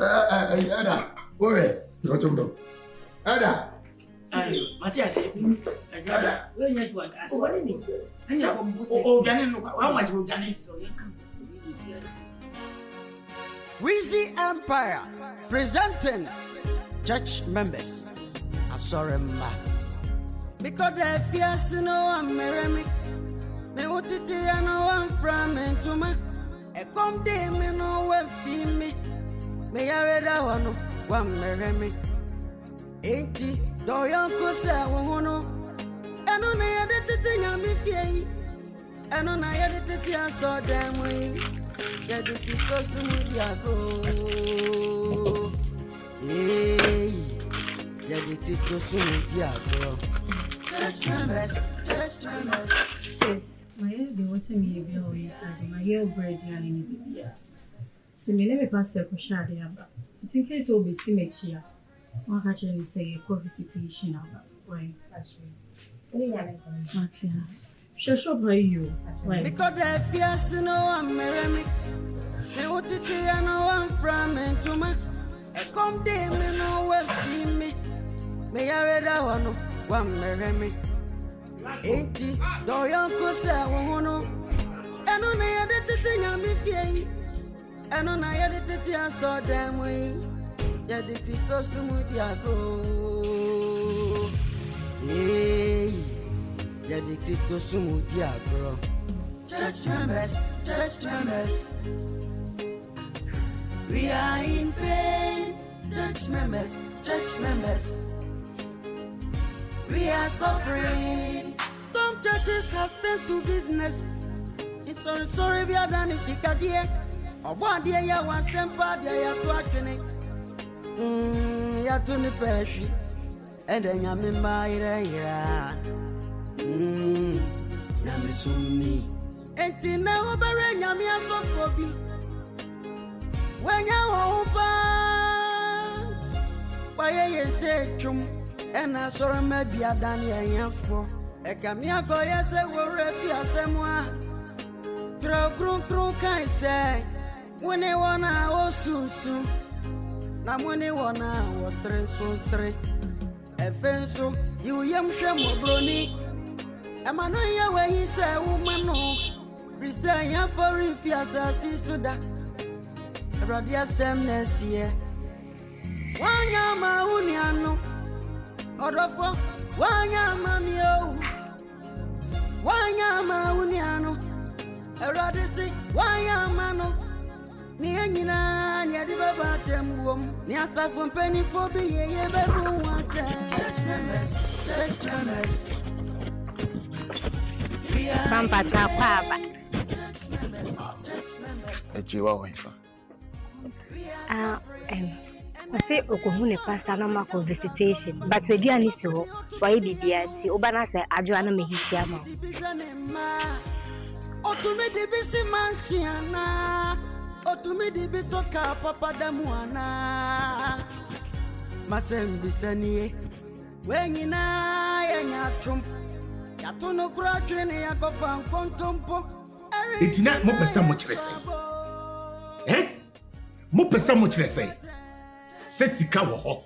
Ada. Ore. Go to Ada. Matias. Ada. We nya do that. O wani ni. Anya ko mo say. O dane no. How much o dane? Weezy Empire presenting church members. Sorry, ma. Because the fears no one marry me. Me utiti no one from into my. come day me no way feel me. Me a read a one me. Ain't it? Do you say wono? And on I had it to me pay. And on I had it to so damn way. Get it to so smooth go. Hey, get it to so smooth go. Touch my best. Sis, my hair they wasn't me be always sad. My hair bread and any baby. So me let me pass the question there about. It's in case will be symmetry. One catcher say a visitation about. Why? Martina. Shall by you. Because the fears no I'm merry. They want to tell no one from into my. Come day me no well see me. May I read a one merry. Ain't it? Do you say wono? And on I had it to me pay. And on I had it to so damn way. Yeah, the Christos to Mudiago. Hey, yeah, the Christos to Mudiago. Church members. We are in pain. Church members. We are suffering. Some churches have turned to business. It's sorry, we are done. It's the idea. Or one day, you want some party, you have to actually. You have to pay. And then I'm in my area. Yamisumi. And now, Barry, Yami, I'm so happy. When you're open, why you say, and I saw maybe a Daniel for a camia goya say, we'll refuse someone. True, can say, when they wanna was soon. Now, when they wanna was straight. A fence, you young shamo brony. Am I know ya where he said, woman, no. Resign ya for if you are Suda. Radia Semnes here. One yama uniano. Orofo, one yama mio. One yama uniano. A radistic, one yamano. Nianina, near the Babatem womb. Near Staffon Penny for be a bedroom water. Church members. Pampa Chapaba. A chihuahua. I say Okohune pastor no mark of visitation, but we do any so. Why be anti Obana say Adjoana Mehitiamo. O to me the busy mansiana. O to me the bitoka papa damuana. Masem bisani. When you na yatum. Yatono grudging ya go fan contumpo. It's not more person much less. Eh? Mo pesa mo kire sei se sika wo ho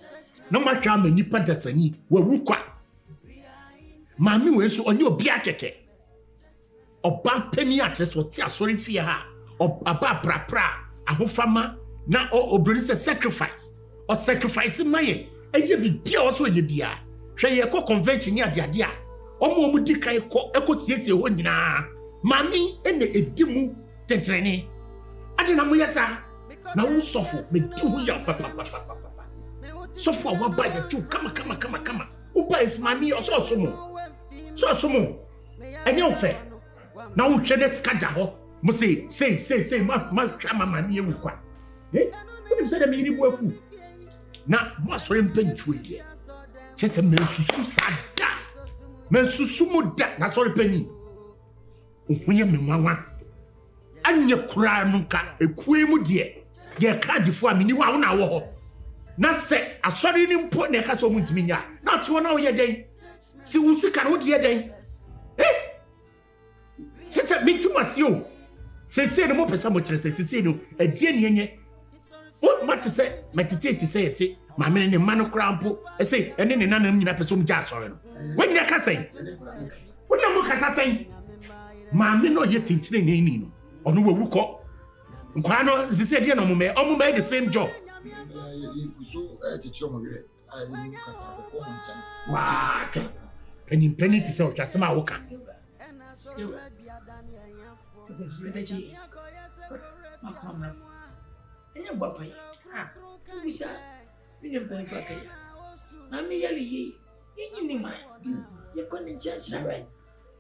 na ma twa ma nipa dasani wa wukwa maami we so onye obi akeke oba pani atres wo ti asori fie ha aba prapra ahofama na obroni se sacrifice or sacrifice maye eye bibia o so ye bia hwe ye ko convention ni ade a omo di kai ko ekotiesie ho nyina maami ene edimu tentrene ade na mo yesa na wo sofo me di wo ya papa sofo wa ba ya tu kama wo ba is mami so somo ene ofe na wo hwede skaja ho mo say ma chama mami e wukwa wo say dem yiri bu afu na mo sori mpanfu e chese mensusu sada mensusu mo da na sori pani ohunye menwanwa anye kura nka ekue mu de ye kadifo amini wa wo na wo ho na se asori ni mpo na ka so muntimi nya na to na wo ye den si wo sika na wo de ye den se mitumasi o se no mo pesa mo kire se no adie ne nye wo mate se metete se ma me ne mano krampo se ene ne nanam nyina pesa mo ja asori no when ya ka sai wo na mo kasa sai ma me no ye tintine ne ni no ono wo wuko nkwa no sisi de no mo me the same job so teacher mo gire ayi kasa ko mo chan wa penny ti se o twase ma wo ka makwamrafo enya bopai bisa mini mpenfa kaya na me yale yi yenyi ni mai ye koni chance right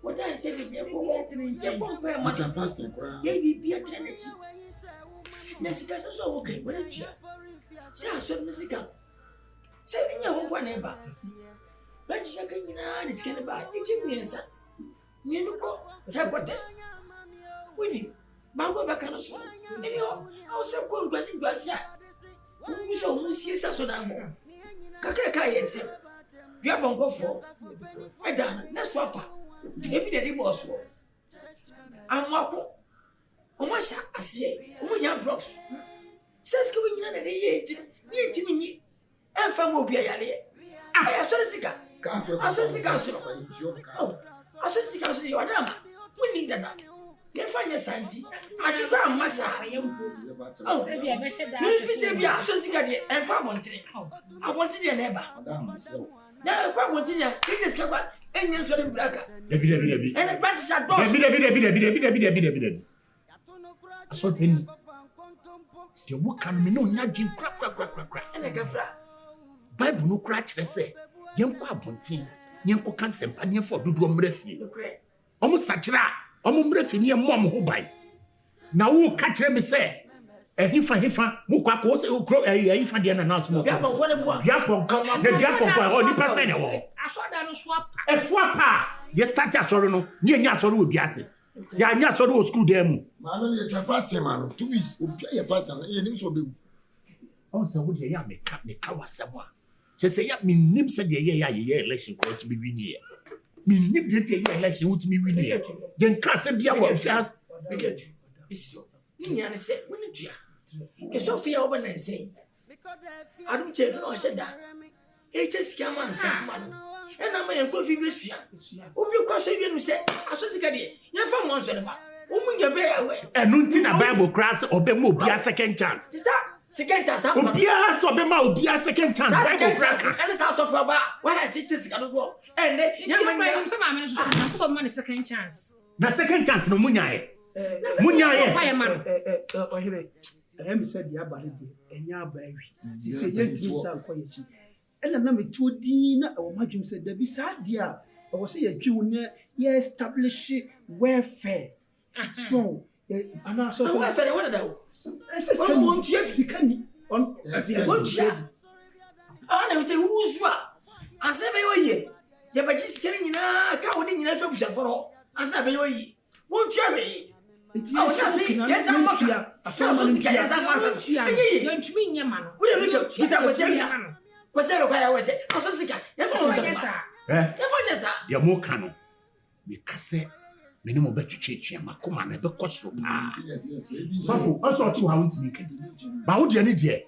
what I say be ye compare ma ye bibia trenechi na sika so okay wala tia say aso me sika say enya ho kwa na ba ba ti saka nyina ni sika ne ba e chi miensa mienu ko headquarters wudi ba go ba kana so eni ho I say ko ndwasi ya mu so mu siesa so na mo kakere ka yense bia bongo fo edan na swapa ebi de boss wo amwako omasha asiye omunya blocks says ki winyina na ye ntimi nyi emfa mo bia yale aya so sika aso sika so aso sika so yo adama woni dada ye fanya santi adwa masa se bia be sheda se bia aso sika de emfa montre abonti de neba na kwa monti ya kike sika kwa enyen so de braka David ene branch sa dos David aso penny the work can me no nya dwin kra ene gafra Bible no kra kire se yenko abonten yenko kansempa ne for dodo mrafie omo sakira omo mrafie ne mo ho bai na wo ka kire me se hifa mo kwa ko se okro hifa de na na so mo bia bon ko ne bo bia pon o ni pese ne wo aso da no swapa efuapa ye start asoro no ne nya asoro obi ase ya nya asoro o school dem mu ma no ye fasting man 2 weeks obi ye fasting ye nim so be on se wo de ya me ka wasemo a se ya me nim se de ye election ko to be win here me nim de ye election wo to be win here den ka se bia wo fia bigetu isio ni nya ne se woni tua e so fia oba na nsen adu che no sheda e che sika man sa ma e na ma ye ko fi besua obi kwa so bi no se aso sika de ye fa mo nso de ma omunya be ya we enu nti na Bible class obe mo bia second chance second chance obia so be ma obia second chance Bible class and sa so for ba why say sika no go and ye ma nya se ma me so na ko ba mo second chance na second chance no munya ye ohere me said ya ba de enya ba wi si se ye ntimi sa ko ye chi ena na me todi na o madwum se da bi sa dia o se ye twi wona ye establish welfare so ana so welfare what da o on sikani on ana we say wuzwa asebe yo ye ye ba ji sikani nyina ka woni nyina fa busa foro asebe yo ye won twa yes, I'm not sure. Yes, I'm not sure. Don't mean your man. We are making this. I was saying, I was saying, I was saying, ya mo kanu because me no mo betwetwe makoma na be kosoro pa safo aso to ha untimi kan ba wo de ne de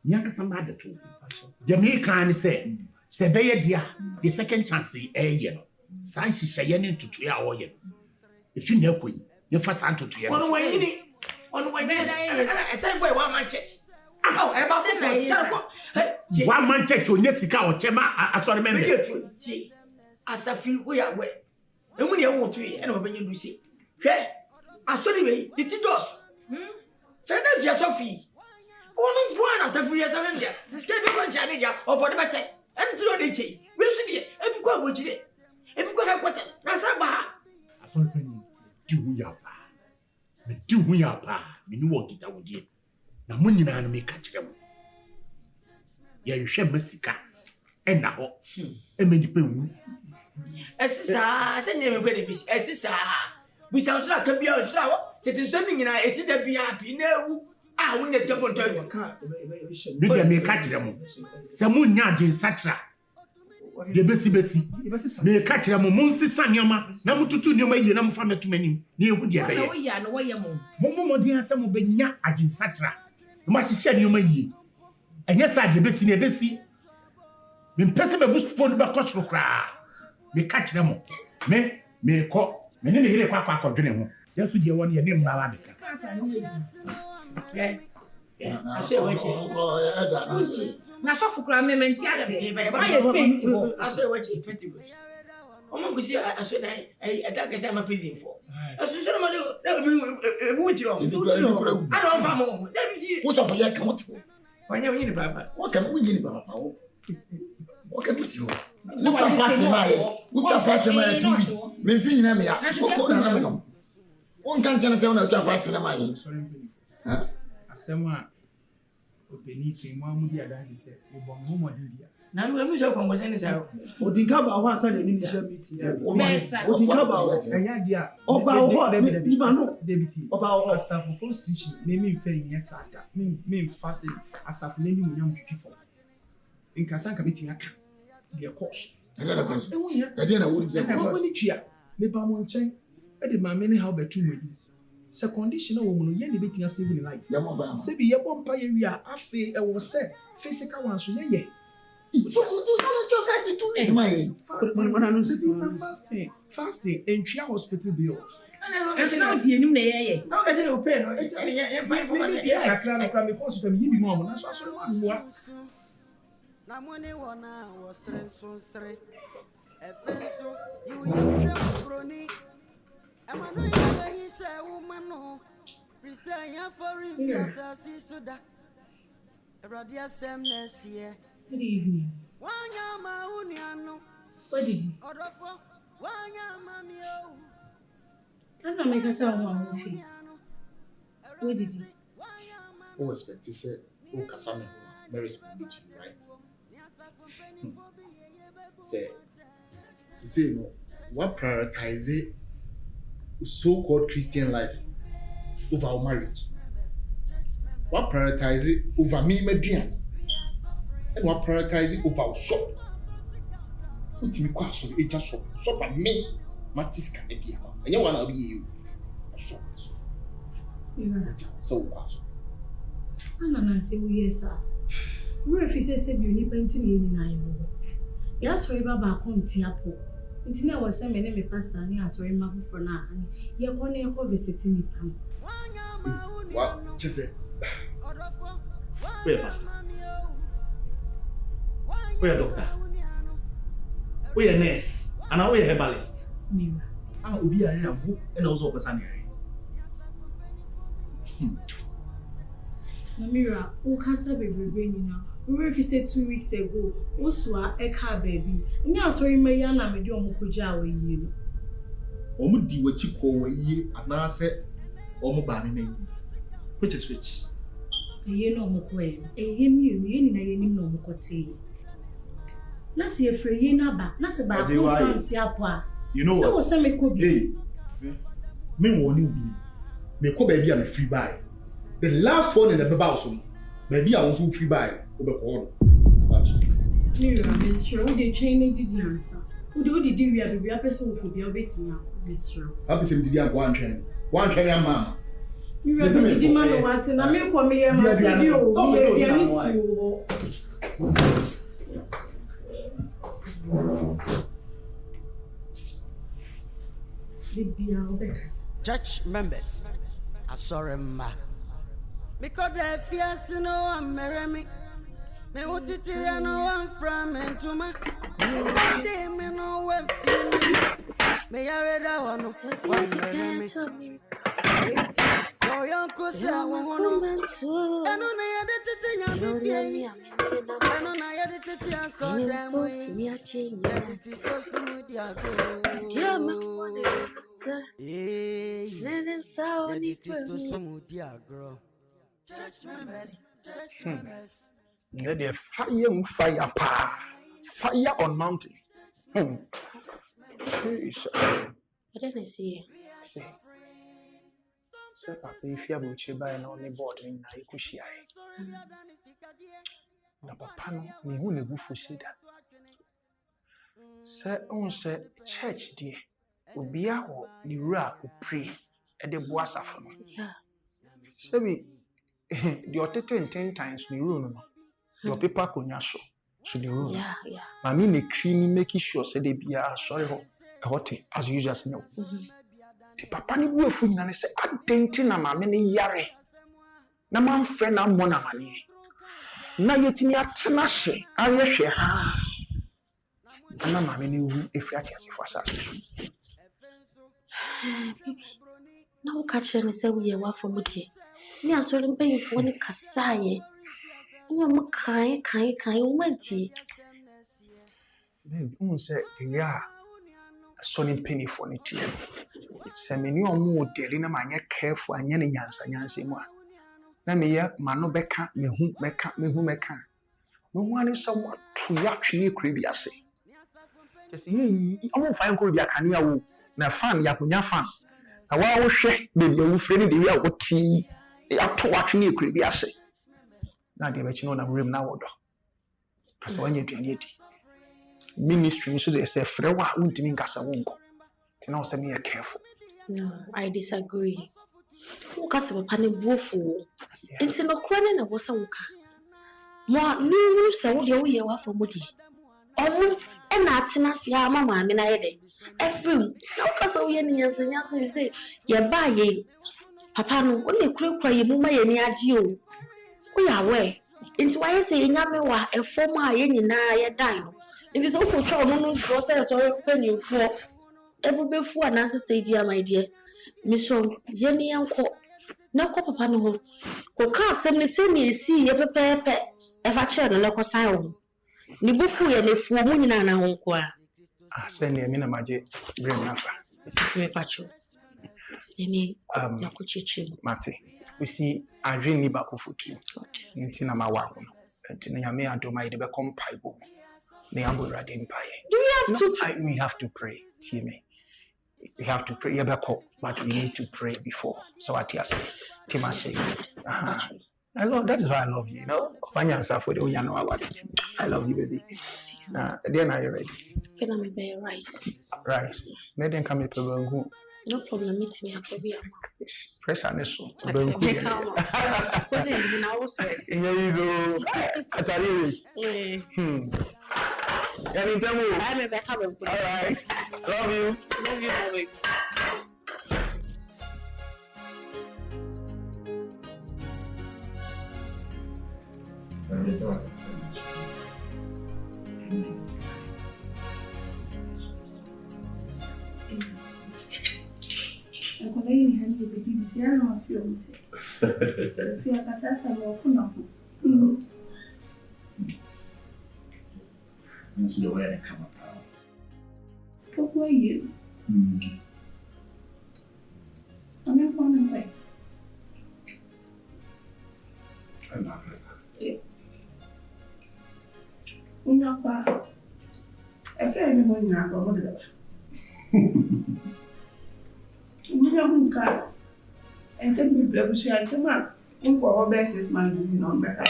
nyanka sama da to de me kan se be ye dia the second chance ye no san hihye ne ntutu ya wo ye efi na koyi ye fa san tutu ye on wani I said boy one man church about the first one man church onye sika o chema asori members asafi we are we emu ne wo tu ye na obenye du se hwe asori we ti dos fe na via sofi onu bua na asafi ye sa ndia tiske bi ko ncha ne dia obode ba che enti no de che we su de ebi ko abojire ebi ko headquarters na sa ba ha asori pe ni ti hu ya pa me ti hu ya pa me ni wo kita wo die na mo nyina na me ka kire mo ye hwe masika ena ho emedi pe wu esisa senye me gbe de bis esisa bisa so aka bia o sira wo tete so mi nyina esi da bia bi na ewu a wo nya sika ponto edu me de me ka kire mo se mo nya adwen satra de besi me ka kire mo mo nsisa nioma na mututu nioma yie na mo fa metumanim ni ehu de be ye wo ya no wo ye mo mo modin ase mo be nya adwen satra ma hihye nioma yie enye sa de besi na besi me pese be bus phone ba kosoro kra me ka kire mo me ko me ne hire kwa dwene ho yesu de won ye ne mbawa de ka ase weche na so fukura me menti ase ba ye sent bo ase weche petibus omo gusi aso na ada ka se ma prison for aso so ma What's of a year count? Why never in the Papa? What can we get about? What can we see? Which are fast in my 2 weeks. Maybe in Amia. One can't tell us how fast in my age. Asema openi pe mo amudi adanse se obon mo modibia na no emu so conversation is how Odinka ba ho asa na ni initial meeting Odinka ba ho enya dia oba ho ni ba no debiti oba ho asafu constitution me mfa yen sada me mfa se asafu nani munyam twitwifo nkasa nka beti aka de course Another question. I didn't know what it's about. When it's here, me ba mo nchen e de ma me ne how betu madi. Se condition wo mu no ye ne beti ase bu ni life. Se bi ye bompa ye wi a afi e wo se physical one so ye. So first 2 weeks my fasting entry hospital bills. It's not here nim na ye. How can you pay no? Yeah, 500. Yeah, I me hospital me bi mo na so asori wa mo. Na money wana was stress efenso you hwe broni amano ye say woman no present ya for reverse asisuda eradi asem next year. Good evening. Wanya ma uniano. What did you? Odofo wanya mami o. I'm not making sound one of you. What did you? Who expect to say, who Kasame, Mary responsibility, right? Say, no, what prioritize so-called Christian life over our marriage? What prioritize over me, Median? And what prioritize over our shop? What me Kwasi, it just shop and me, Matiska, and you want to be you. Shop. So, I'm not saying yes, sir. Where if you say you need painting in 9. Yes, for Baba come Tiapo. It's never was some name pastor and yes, or Mabu for now. You're going to go visiting me. What? Just say, where, pastor? Where, doctor? Where, nurse? And now where, herbalist? Mira. Ah, Obi are here, and also person here. Mira, who can say baby now? We if you say 2 weeks ago, Osua Eka baby. Nya sorry me ya na me di omukoja we yi no. Omu di wachi ko we yi ana se omu ba me na. Which is which? Eye no omukọ e. Eye mi ni na ye nim no omukote. Na se efre ye na ba, na se ba ko santi apo a. You know what? So me ko bi. Hey. Me woni bi. Me ko ba bi a me free buy. The last one in the Bible also. Maybe I want to free buy. Mira, Mr. Who they train did the answer? Who did we have a person who could be a bit now, Mr. Happy to be one train. One train, mama. Mira, the man wants and I make for me and my studio. Church members, I saw him. Because the fears to know I'm marrying me. Me want to tell you no I'm from into my. They me know when me I read that one marrying me. Oh young cause I want to. I know I had to tell you I know I had to tell you so damn way. Me a change. Discuss with you. Dear man, sir. Hey. Living so girl. The fire pa. Fire on mountain. What did I see? Say. Sir, Papa, if you have a by an only board in Naikushi. Na papa no me hu ne bufu sida. Sir, on say church dear. Obia ho ni wura o pray e de bo asafo no. Yeah. Sebi the otete 10 times ni rule no. Your paper konya so the rule. Yeah. Ma me ne creamy making sure say they be sorry ho. E hote as you just know. The papa ni bu afu nyina ne say adenti na ma me ne yare. Na man friend na mo na mane. Na yetimi atena hye ayehwe ha. Ana ma me ne wu efri ati asefo asase. na wo ka kyerɛ ne sɛ woyɛ wafɔ mu deɛ ne asɔre mpanyimfoɔ ne kasaeɛ ne ɔmo kae wo mantie. Babe, who said, yeah, Sonny Penny for it. Send me more daily, and I careful and yenny yansa more. Let me hear Mano Becca, me whom Becca. No one is somewhat to actually creepy, I say. Just you, I won't find Korea Kanya, na fan, Yapunya fan. I want to shake, baby, you friendly, the real what tea, up to watching you creepy, I say. Now, they let you know that room now. As when you do it. Ministries, so they say, Frewa won't mean Gasawongo. Now, send me a careful. No, I disagree. Who can say, Penny Woeful? It's no crying of was a woka. More new so you are for Moody. Oh, and that's in us, ya, mamma, I mean, I had every no castle years and yes, say, ye buy ye. Papa, no, only crew cry you, my any adieu. We are away. Into why I say, Yamawa, a former any na dino. It is also shown no process or penny for every before an answer say, dear, my dear. Miss Jenny and Co. No papa no. Go can't send me see a pepe, ever turn a local sound. Nibufu and if woman and a home qua. I send me a minamaje, bring number. It's me, Pacho. Any Mate, we see I dream back of foot. Intina my wagon. And Tina may I do my become pipe. Do we have to? We have to pray, Timmy. We have to pray, but we need to pray before. So what you say, Timothy? I love. That is why I love you. You know, I love you, baby. Then are you ready? Finality, rice. Rice. Let them come to Bangu. No problem. Meet me at Kobe. Press on this one. Alright. Love you. Love you, baby. That's the way I come up. What were you? I'm not going away. I'm not this. Yeah. Unapa. I can't even know what it is. Unapa. And take me blood, she had some man. For our best 6 months in the number.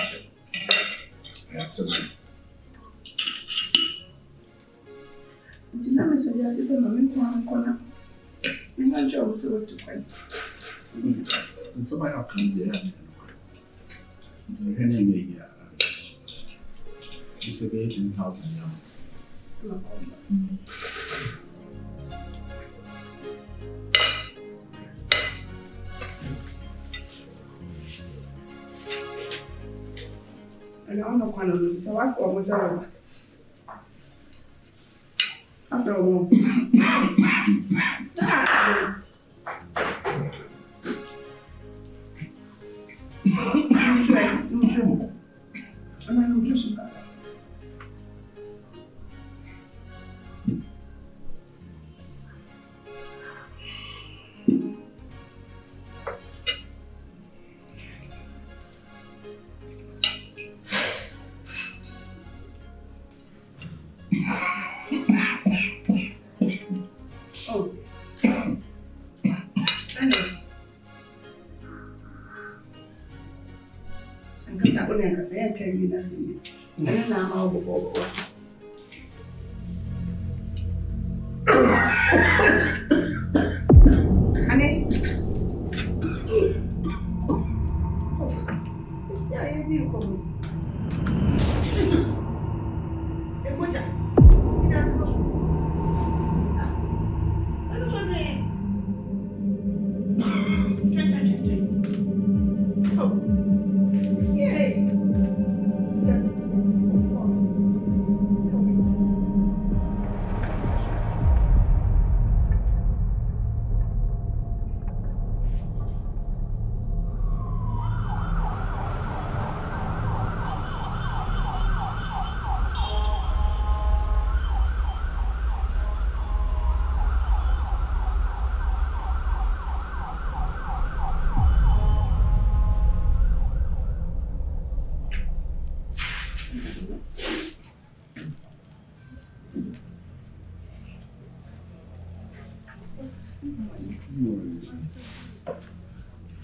Absolutely. Dinami suggests a moment one corner. And my job was to find. And so I have come there. So her name is it's the 18,000 young. And I don't know what I'm so I thought was over. After a while. I'm not do some kind. Oh. Kwadwo Nkansah yɛ twa yi na se ni ɛne na ama wo ane esi aye bi ko mo crises emoja ina ti no so ano so ne oh esi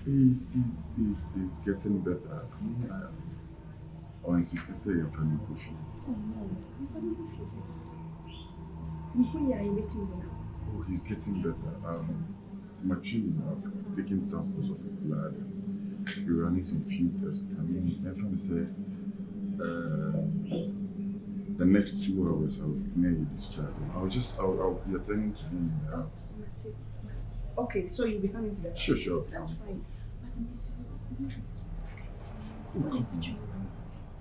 He's getting better. Or insist to say your family coffee. Oh no, your family coffee. Oh, he's getting better. I'm actually I've taken samples of his blood and we're running some few tests. I mean, my friend said the next 2 hours I'll near you discharge. I'll be attending to him in the house. Okay, so you'll be coming to the house? Sure. That's fine.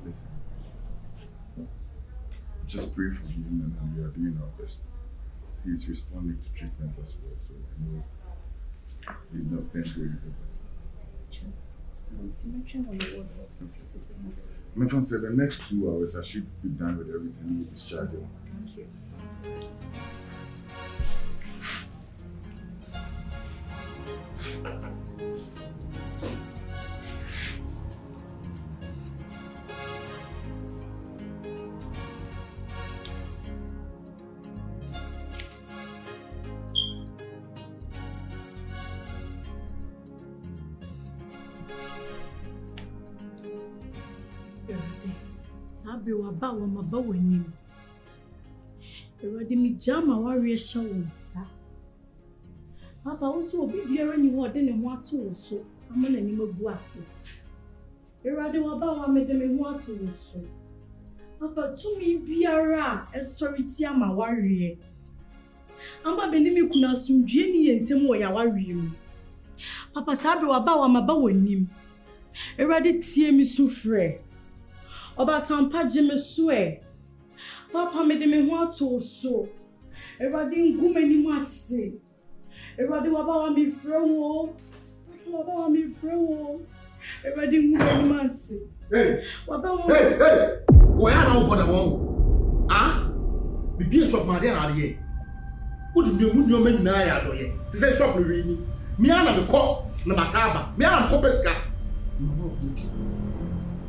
Listen. Just pray for him and we are doing our best. He's responding to treatment as well, so I know he's not temporary. My friend said the next 2 hours I should be done with everything you discharge him. Thank you. Sabi waba wa maba w'anim. Ewade mi jama ware hye wo nsa. Papa wo so obi biara ni ho de ne ho ato wo so. Ama na nim agu ase. Ewade waba wa me de me ho ato wo so. Papa tumi biara esori ti ama ware. Amba be ni mi kuna sumdue ni yentem wo ya ware mu. Papa sabi waba wa maba w'anim. Ewade tie mi sufre. Oba tampa jeme swe. Papa me de me ho ato so. Ewade ngume ni mu ase. Ewade waba wa mi frɛ wo. Waba wa mi frɛ wo. Ewade ngume ni mu ase. Hey. Waba wa. Hey. Wo ya na wo boda wo. Ah? Bibi shop ma de na de. Wo de nemu ma nyina ya do ye. Se se shop no wi ni. Mi ana me kɔ na masaba. Mi ana me kɔ pesika. No.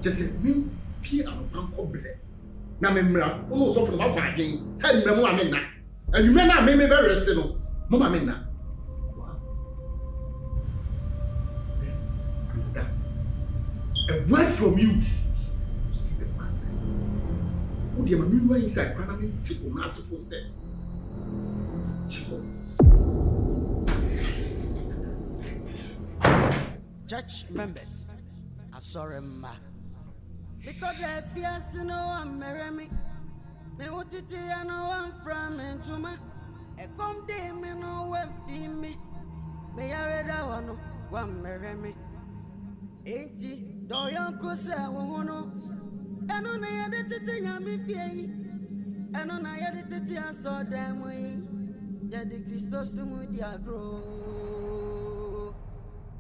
Just me pie anopanko bre na memra ono so for ma fa adwen say mmemu amena anwumre na me be rest no mo ma mena a word from you see the person who dey me why inside brother me tip on as for steps church members asorema because the fears no one marry me. Me what it is no one from into my. A come day me no one fee me. Me I read that one marry me. Ain't it? Do you go say wono? And on I had it to yami fee. And on I had it to I saw them way. Yeah, the Christos to me dia grow.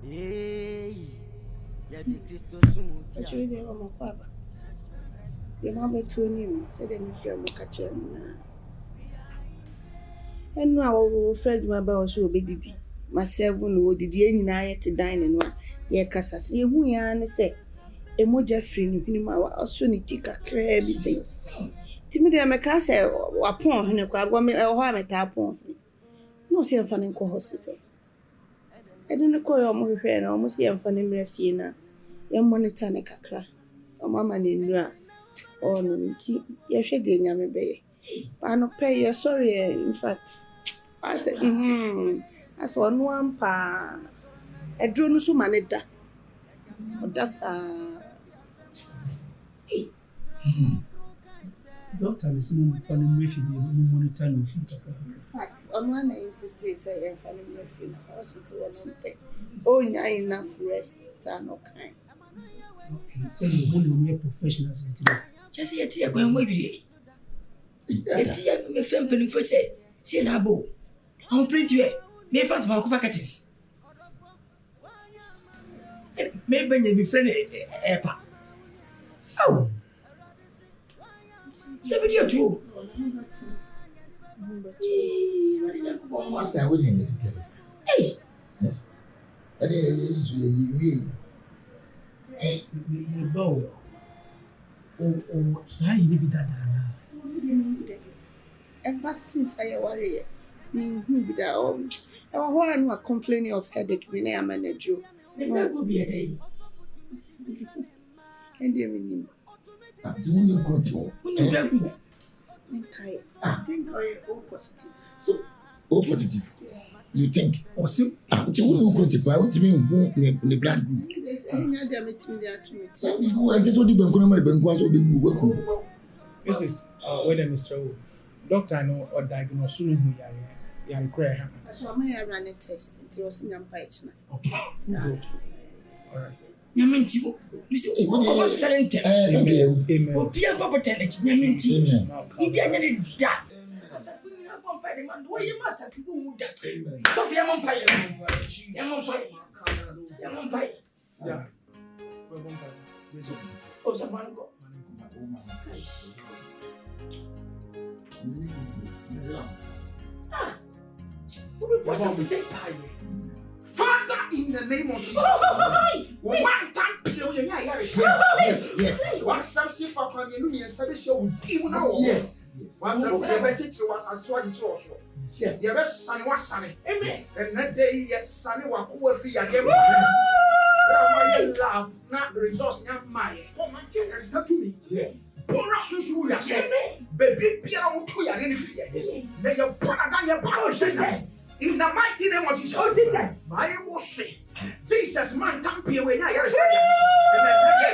Hey. Yeah, the Christos to me dia. The mother told him, said, "I'm from Catcher." And now our friend, my boss, will be did. Myself, who did any night to dine and one. Ye Cassas, ye who yan say, a more Jeffrey, whom I was soon take a crabby thing. Timid, I'm a castle, upon her crab, woman, or harm at upon. No, see a funny hospital. I don't call your more friend, almost see a funny Mefina. Young monitor a cacra, or mamma in oh no, you're shedding a baby. I no pay you sorry, in fact. I said, as one pa. I drew no so manita. That's Doctor is no funny if you monitor no feet. Fact, on one I insist, say, I'm funny in the hospital and pay. Oh, enough rest, are no kind. Okay, so you only professionals today. Just yet, you're going with you. It's my family for say, see na bo. I'm pretty well. May find my vacancies. Maybe you be friendly, Epa. Oh, somebody or two. I wouldn't get it. Hey, I didn't use you. Bow. saa yi ne bi dadaana. Ever since I worry, me who that I am complaining of headache. Me na manage you. Never go be a day. And you mean? Do you go to? I think I all positive. So, all positive. You think? Or so, do you go to buy what you mean in the blood group? There's any other meeting there to meet. So, if you just what the bank on my bank was or being welcome. This is whether Mr. O. Doctor no or diagnose who you are required. So I may run a test. It was in Yampaichna. Okay, good. All right. Yaminti, listen, over center. Amen. Opia Papa Tenet, Yaminti. Ibian da. Why you must have to do that? Coffee, Yampire. Yampire. Yeah. Oh, someone go. What's up? We say, Father, in the name of Jesus. One time, yes. One something for community and service show. Yes. One something was a swag also. Yes. The rest son was sunny. Amen. And that day, yes, sunny was free again. Love, not the resource, not mine. Oh, my dear, is that to me? Yes. Baby, piano to your enemy. May your brother your power, Jesus. In the mighty name of Jesus. Oh, Jesus. I will say, Jesus, man, can't be away. I are saying, and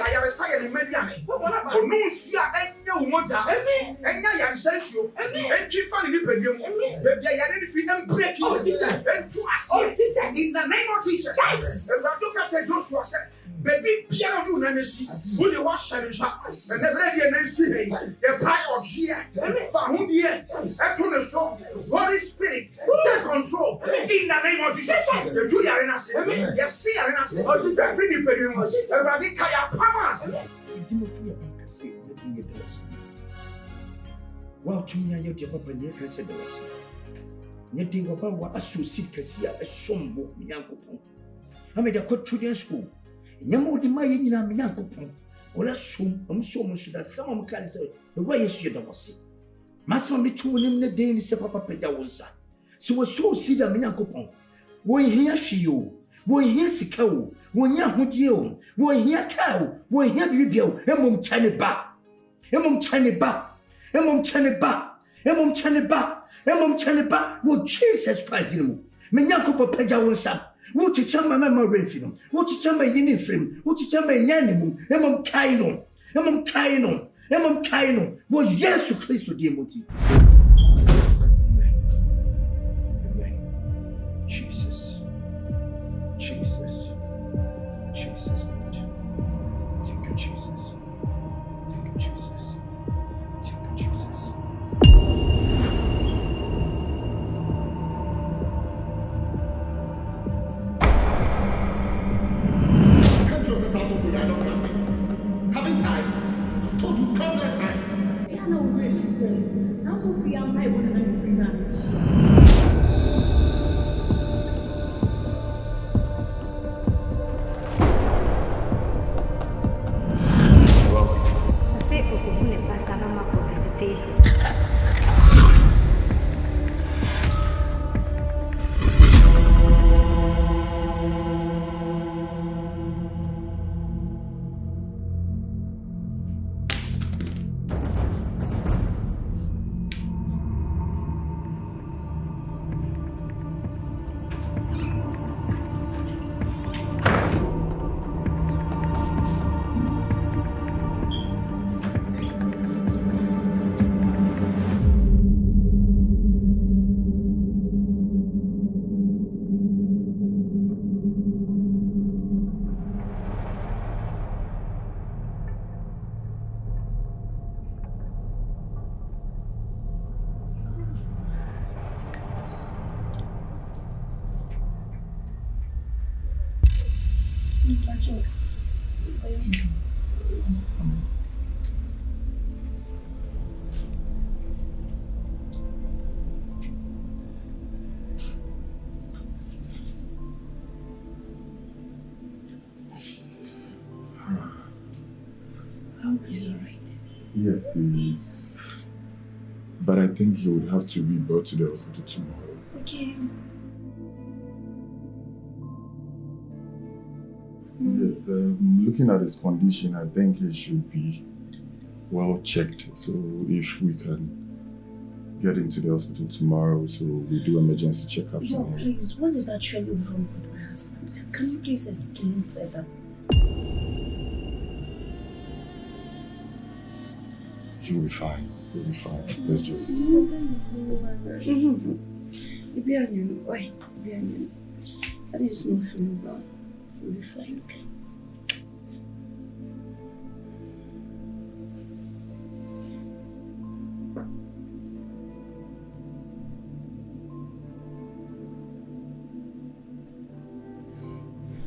I are saying, Mediani. Oh, no, see, I know what I am. And I am sensual. And keep finding the bedroom. Baby, I identify and break you. Jesus. And to us. Oh, Jesus. In the name of Jesus. Yes. And I look at Joshua said, baby, piano do not see. Would you wash and shop? And the ready and see the fire of here. Found here. After the song, Holy Spirit, take control. In the name of Jesus. The two arenas. Yes, see arenas. Oh, Jesus. Free the bedroom. And Ravi Kaya Pama. Well, to me, I have to papa near Cassia. Yet they were about associate Cassia, a sombo, Yanko. I made a court children's school. Nyamo di maye nyina me Nyankopon ola som should have some kind of the way you see them was Master me two nim ne den se papa peda wonsa so we so see them Nyankopon won hia hwe o won hia sika o won hia hodie o won hia ka o won hia bibia o emom chane ba wo Jesus Christ ni me Nyankopon peda wonsa what to tell my mamma Renfilm, what to tell my Yinifrim, what to tell my Yanimu, Emom Kaino, what yes to Christ to dear Moti. Jesus. Thank you, Jesus. Haven't I? I've told you countless times. Yeah, no, really, sir. Sounds so free. I'm not one of them free man. I say, Okohune Pastor Mama for visitation. He's all right. Yes, he is. But I think he would have to be brought to the hospital tomorrow. Okay. Yes, looking at his condition, I think he should be well checked. So if we can get him to the hospital tomorrow, so we do emergency checkups. No, please, what is actually wrong with my husband? Can you please explain further? He'll be fine. He'll be fine. Let's just... Vivian, why? Vivian, that is not feeling well. He'll be fine, okay?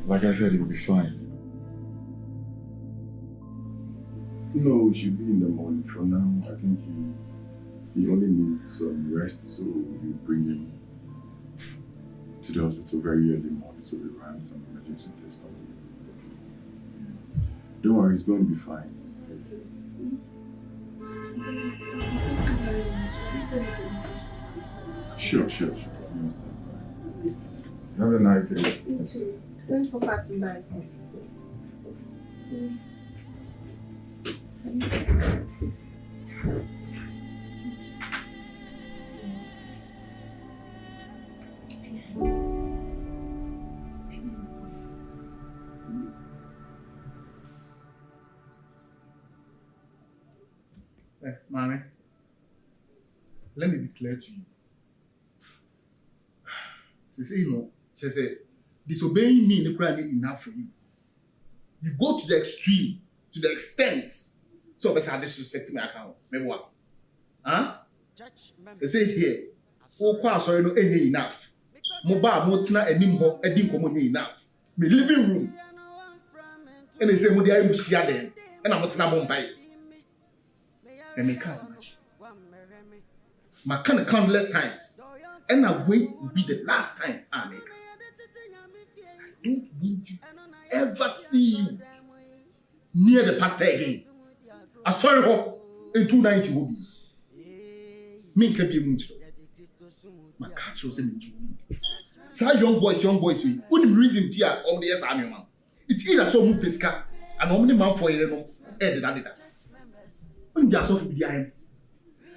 Like I said, he'll be fine. No, he should be in the morning. For now, I think he only needs some rest, so we bring him to the hospital very early morning, so we run some emergency tests on him. Don't worry, he's going to be fine. Sure. You understand. Have a nice day. You too. Thanks for passing by. Mommy, let me be clear to you. She say, disobeying me in the crime is enough for you. You go to the extreme, to the extent. So, I disrespect my account. Maybe what? Huh? They say here, sorry, no, ain't enough. Moba, motina, and nimho, and dinko, enough. Me living room. And they say, Modia, I'm then, and I'm not Bombay. And they can't much. My kind of countless times. And I wait will be the last time I make. I don't want to ever see you near the pastor again. I sorry for in 2 nights you will be. Me can be a much. My catch was in June. So young boys, we wouldn't reason tear on the yes army man. It's either so move pesca and only man for you know, when you are so behind.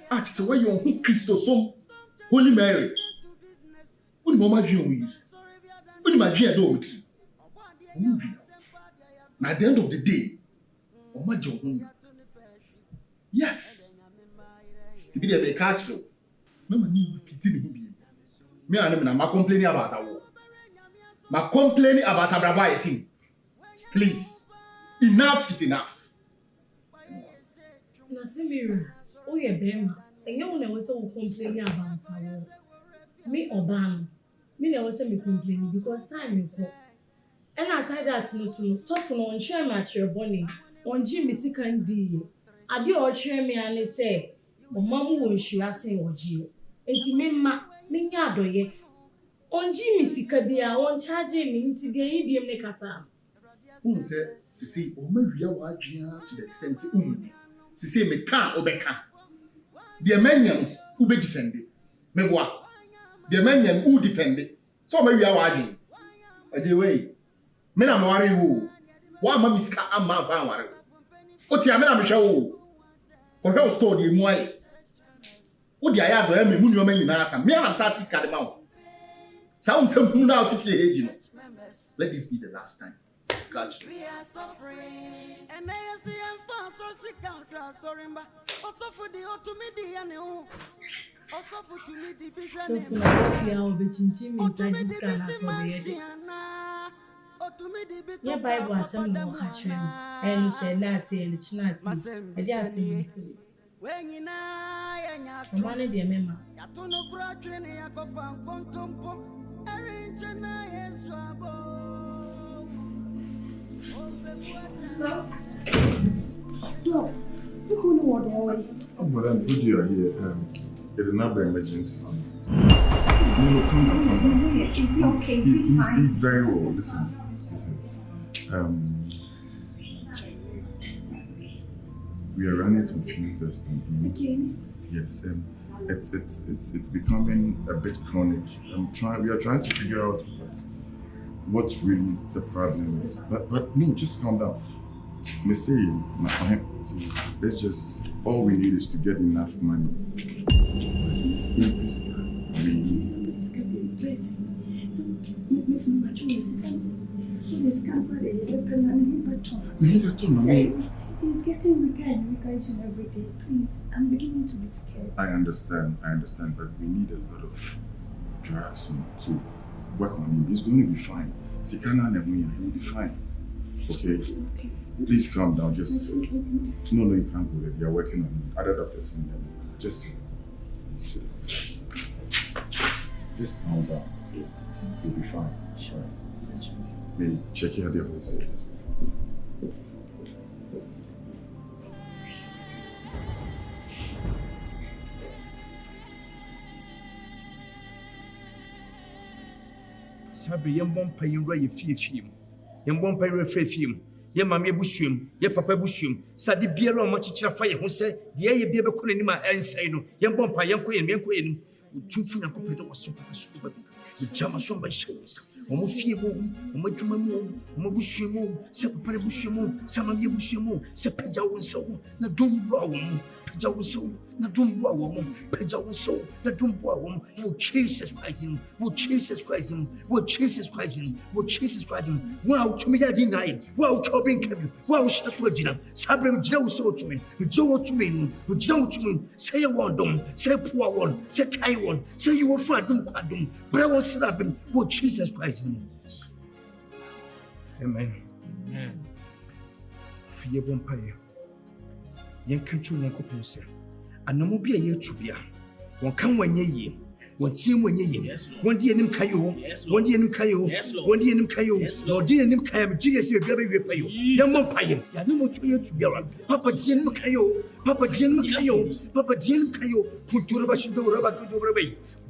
Ah, so why you on Christos Holy Mary? What mama dream use? What my dream do with you? Now at the end of the day, Mama John. Yes. To be there, catch flow. Mama need repeating him. Me and him, complaining about our war. Ma complaining about a brava thing. Please, enough is enough. Nasimira, oh yeah, Bema. And you know what so complaining about our war. Me or Ban. Me never say me complaining because time is up. And aside that, no, tough on share match your bonnie. On Jimmy sick and D. I do all share me and they say, Mamma won't she asking or Gio. Eti me yado ye. On Jimmy sick be a one charging me to get him ne casa. Say, Sissy, or maybe I want to the extent Sissy me can't obeka. The Armenian who be defended. Me what? The Armenian who defended. So maybe I want you. Way. Men am worry who. Why mammy ska am man van worry. Oti amena me show. For how store the muai. What the aya do me munu man nyina asa. Me am satis ka de ma. Sound some munu out if you know. Let this be the last time. Gotcha. We are suffering, and I see I'm fast or sick out, sorry, but also for the automobile and also for to me the vision. So for like we are between inside this kind of the yeah, Bible has some more catching, and if you're not saying it's not saying, I just say, when you know, money, dear Memma. I don't know, gradually, I go from Contumpo, No, you couldn't walk away. Oh, madam, good you are here. It is not by emergency. No, come. Is he okay? Is he fine? He's very well. Listen. We are running to few tests on him. Again? Yes, it's becoming a bit chronic. We are trying to figure out what's really the problem is. But no, just calm down. Let's say, let's just, all we need is to get enough money. He's getting weaker and weaker each and every day. Please, I'm beginning to be scared. I understand, but we need a lot of drugs to work on him. He's going to be fine. Sikana and Emuya, he will be fine. Okay? Please calm down. Just no, you can't go there. They are working on him. Other doctors in them. Just calm down. Okay? You'll be fine. Sure. Maybe check your other place. Sabi yɛmbɔ mpa yi wura yɛ fiefiem yɛmbɔ mpa yi wura fiefiem yɛ maame abusuam yɛ papa abusuam sade biara a ɔmɔkyekyere fa yɛ ho sɛ deɛ yɛ bia bɛkɔ n'anim a ɛnsɛe no yɛmbɔ mpa yɛnkɔ yɛnim otumfo nyankopɔn dɛ wɔso papa so ba bi gyama so mba hyɛ wo nsa ɔmo fie mu ɔmo adwuma mu ɔmo abusua mu sɛ papa abusua mu sɛ maame abusua mu sɛ pagya wo nsa wo na domboa wo mu pagya wo nsa wo na domboa wo mu pagya wo nsa wo na domboa wo mu wo Jesus Christ wo Jesus Christ wo Jesus Christ wo Jesus Christ wo a wotumi yɛ di nai wo a wotɔ bi nkabi wo a wohyɛ so agyina sabre m gyina wo sɛ wotumi gye wo tumi no wo gyina wo tumi sɛ yɛ wɔn dom sɛ poa wɔn sɛ kae wɔn sɛ yi wo fa dom kwadom brɛ wɔn sra bem wo Jesus Christ amen fie bɔ mpaeɛ yɛnka kyerɛ Onyankopɔn sɛ anamo bi a yɛatu bia wɔnka wɔnyɛ yie wɔntie mu wɔnyɛ yie wɔnde yɛnim ka yɛ o wɔnde yɛnim ka yɛ o wɔnde yɛnim ka yɛ o na ɔde yɛnim ka yɛ megye yɛ sɛ bia bɛwie pa yɛ o yɛmmɔ mpaeɛ yɛne mɔtɔ yɛatu biara papa de yɛnim ka yɛ o papa de yɛnim ka yɛ o papa de yɛnim ka yɛ o kunturaba shindoraba kunturaba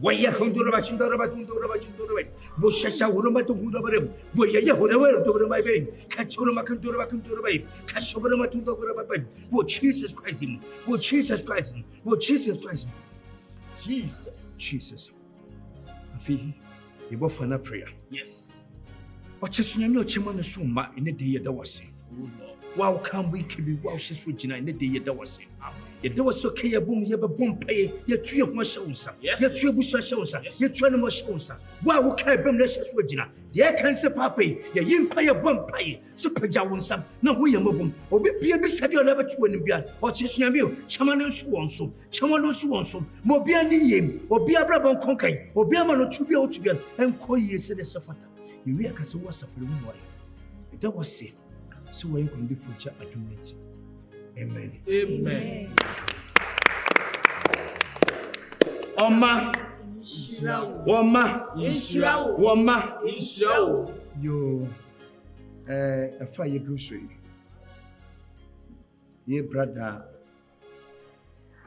waya kunturaba shindoraba kunturaba shindoraba bo shasha horoma to kunturaba bo yaya horoma to kunturaba kachoroma kunturaba kunturaba kashoroma to kunturaba bo Jesus Christ bo Jesus Christ bo Jesus Christ Jesus. Afi, yebo fana prayer. Yes. Ochesunyame ochema ne so ma ene de yeda wase. Wow can we kebi wow shesu gina ene de yeda wase. Yeda wase okay yebum yebebom paye yetu ye ho hyewonsa. Yetu ebusu hyewonsa. Yetu ne mo hyewonsa. Wow ka ebem ne shesu gina. De kan se papa ye yimpa ye bom paye. So pagya wonsam na ho ye mabom. Obi bia bi sade ona betu anim bia. Ochesunyame o chama ne so wonso. Chama no so wonso. Mo bia ni yem. Obi abrabon konkan. Obi ama no tubia o tubia. Enko ye se de sefata. Yewi akase wo asafere mu wa. Yeda wase. So we can be future adunity. Amen. Amen. Oma. Yo. A fire grocery. Ye brother.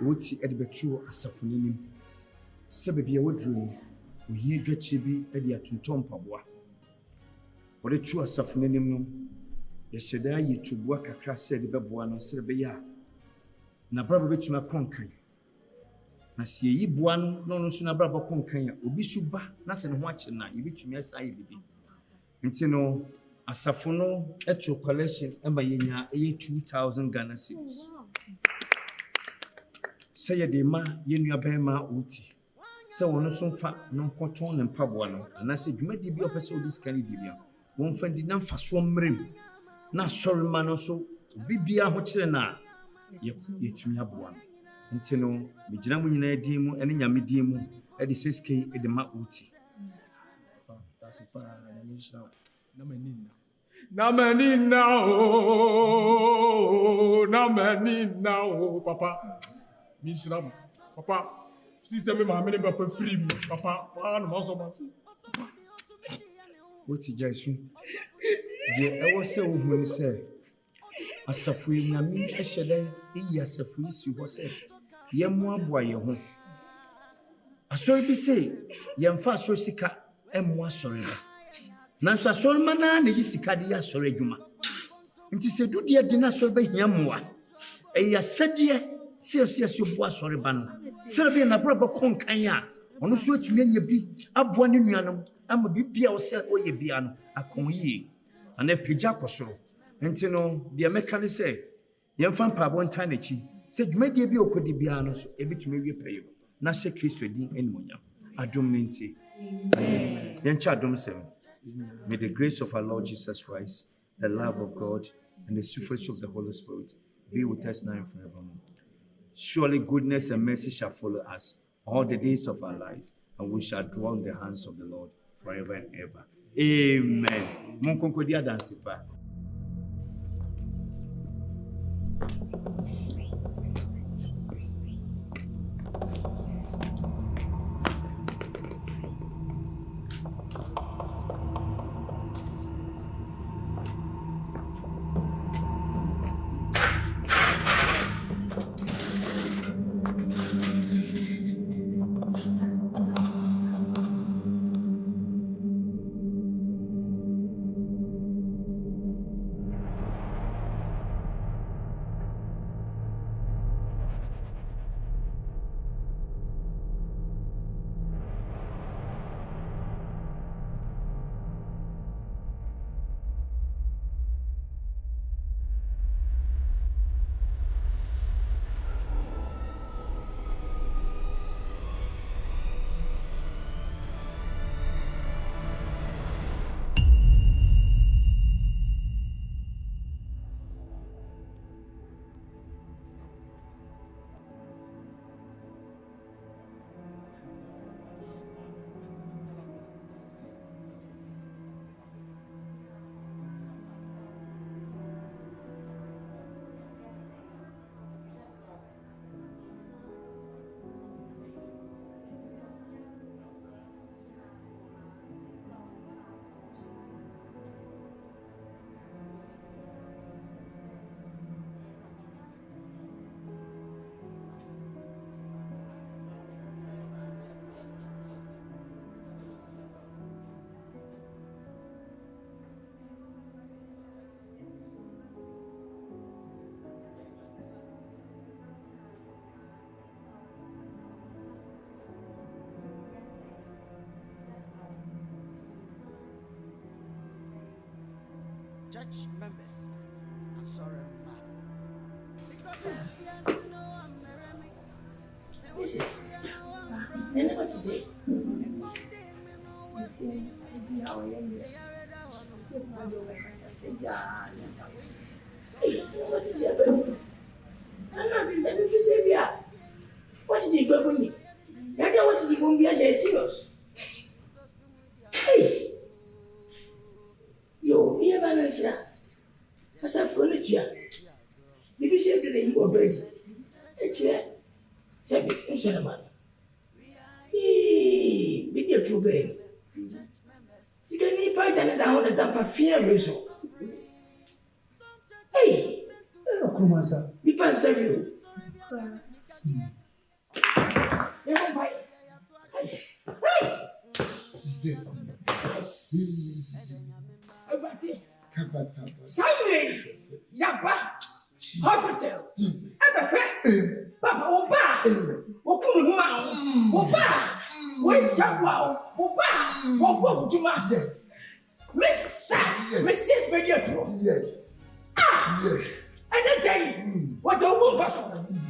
Woti edbetu asafunini. Sebebi ya wodru. Uye dwechibi edi atuntom paboa. Wode tu asafunini no. Yesheda yitubua kakra se de beboa no serebe ya. Na brabo betuma konkan. Na sie yi boa no no so na brabo konkan ya. Obi suba na se ne ho ache na yebetumi asa yi bibi. Nti no asafo no etro collection ema yenya 2000 Ghana cedis. Say ye de ma ye nua ban ma oti. Se wono so fa no koton ne mpaboa no. Na se dwumadi bi opese odi skani di bia. Won fandi na mfaso mrem. Na sorry man so bibia ho kire na yetumi aboa nti no megyina mu nyina din mu ene nyame din mu e de 6k e de ma oti na manina o papa misram papa si se me ma me papa free me papa wa no so ma si oti jaisu de ewo se wo hu ni se asafu nyame ehyede yi asafu si ho se yemu aboa ye ho asori bi se yemfa asori sika emu asori nanso asori mana na yi sika de asori adwuma nti se dudie de na asori be hia moa Eya sedie se obo asori ba no. Se be na bro konkan ya. Ono so atumi anya bi aboa ne nuanom ama bibia wo se oye bia no akon yi. Ana pagya kosoro. Enti no bia meka ne se yemfa mpabo ntan na chi. Se dwumadie bi okodi bia no so ebitumi wie payo. Na se Kristo din enimonya. Adom nti. Amen. Yencha adom sem. May the grace of our Lord Jesus Christ, the love of God, and the sweet fellowship of the Holy Spirit be with us now and forevermore. Surely goodness and mercy shall follow us all the days of our life, and we shall dwell in the hands of the Lord forever and ever. Amen. Mon concordia dansipa. Church members, I'm sorry, Mrs. I know what to say. What did you go with me? That was the one we are serious. Hey! Yo, me a man, sir. As a furniture. Maybe say to the evil bird. It's there. Say, it's a man. Hey, be your true baby. You can eat by the down the dump of fear result. Hey! Come on, sir. We pass you. Never mind. Sunday, Yaba, Hospital, Papa, Oba, Okuma, Oba, where's Kabwa, Oba, Oba, Juma, yes, Mrs. Mediatro, yes, yes, and the day, what the woman,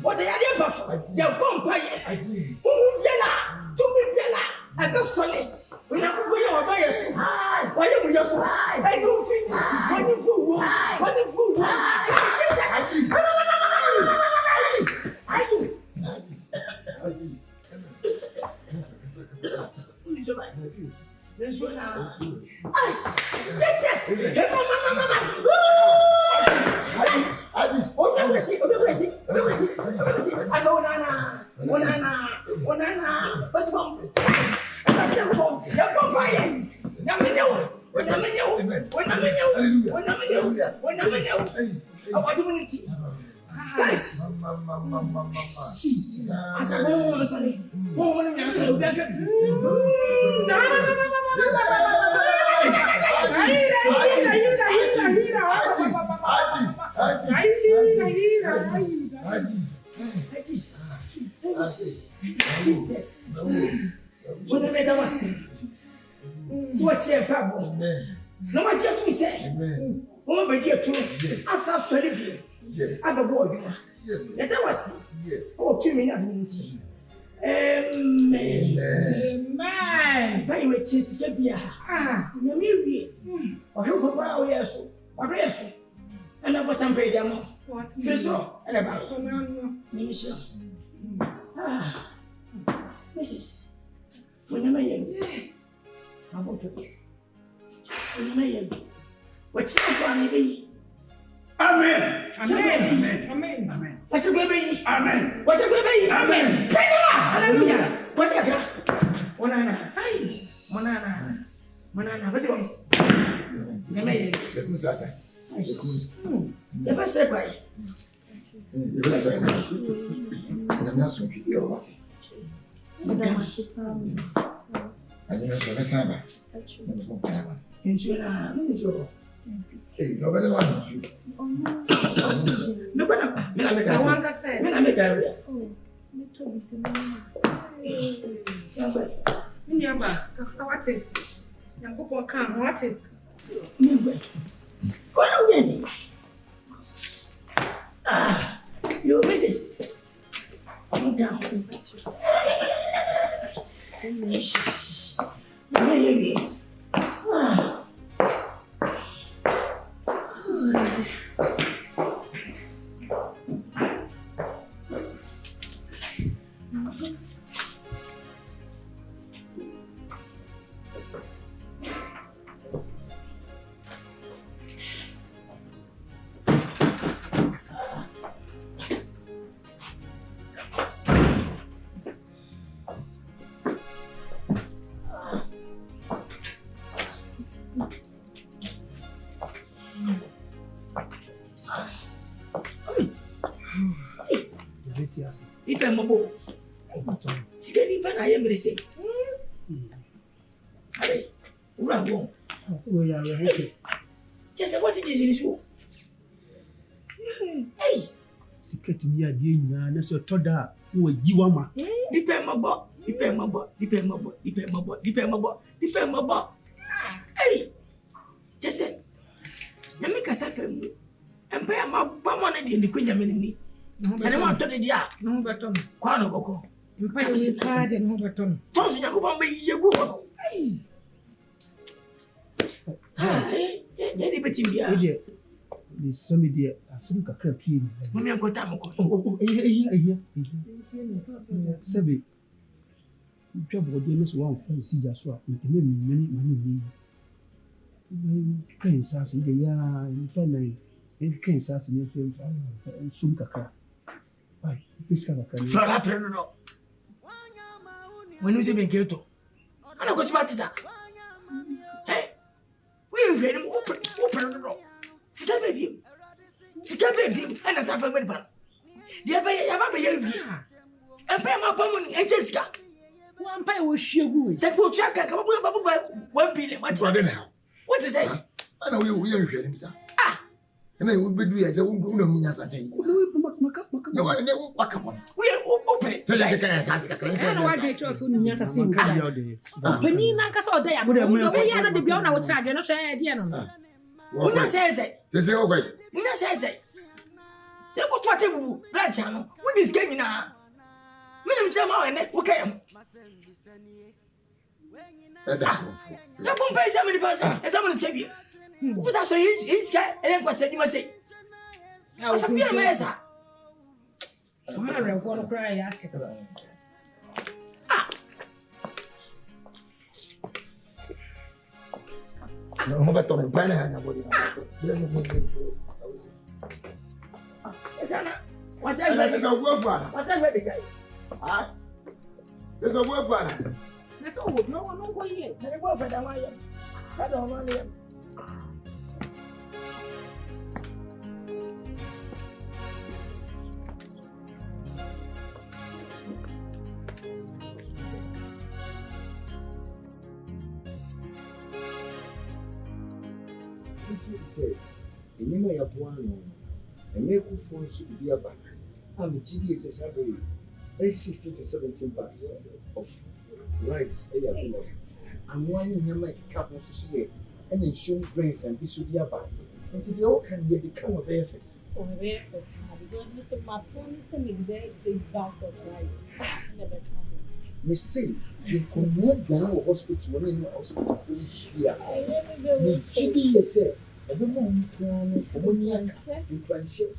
what the other bus, your vampire, Yella, to be Bella, and the solid. We have to go over your side. Why are you your side? I don't think. Wonderful. Wonderful. Jesus. When I made our sin. So what's your problem? No matter what you say. Oh, my dear, true. As I said, yes. I'm a boy. Yes. That was yes. Oh, 2 minutes. Amen. Amen. By which is to be maybe. Or who go yes. Or yes. And I was some bread. What? First and about Minister. Mrs. When you may I want to be. When you may what's up, baby? Amen. Amen. Amen. Amen. What's a baby? Amen. What's a baby? Amen. Praise the Lord. Hallelujah. What's a girl? Monana. Hi. Monana. Monana. What's yours? Amen. Let me say that. Never say why. Never say why. I'm not so good. You're what? I don't know if I'm a hey, nobody wants you. Nobody. I want to say. I make a oh, me too. What's it? I'm going to come. What's it? What are you doing? Ah, you missus. I'm down. Ah. If I'm a boy, she can't even I am receiving. Hey, Unravel. Just what's it is in hey, secret me a dear, that's your toda who a Jiwama. Depend my boy, depend my boy, depend my boy, depend my boy, depend my boy, depend my boy. Hey, just say, let me cast a family and pay my bomb in the Queen Yamini. Sane mo to de dia no beton kwa no boko mpa ni pa de no beton to so yakobon be yegu ho ya di betim dia de ni sami dia asim kakra tuye ni mo me nkota mo ko sabe twa bo de no so wan fa si ja so a nteme mani ni kan sa se de ya mpa na kan sa se ni so sum kakra. Flora Predo. When you say Benketo, I'm not going to matter. Hey, we will open the door. Sit up, baby. Sit up, baby, and as I have a baby. The other and pay my bomb and Jessica. One pay will show you. Say, go track, come up with 1 billion. What is it? I know we are hearing him, sir. Ah, and I will be doing as a woman. No one never walk upon. We are open. So that can ask a claim. Why they chose to see you? Penina Casso, they are good. We are the beyond our child. You're not saying, Una says it. Says okay. Una says it. They go to a table, that channel. What is getting now? Madam Chama and okay. That won't pay somebody person, and someone is keeping. Who's actually his cat, and then what said you must say. I was a fear mesa. I'm going to cry at it. Ah, no, but on a banana. What's that? There's a word for what's that? Ah, there's a word for that's all. No one knows what he is. There's a word for that. I don't want him. You know, your one and make good phone should be a banner. I'm a GD is a salary. 16 to 17 bags of rice available. And one in your make cup of here, and then soon grains and be should be about. Until they all can get the kind of effort. Or because my phone is sending there says bag of rice. Never come. Me say, you could not go to hospital when you hospital here. Me chibi yourself. Every moment, money and you can say,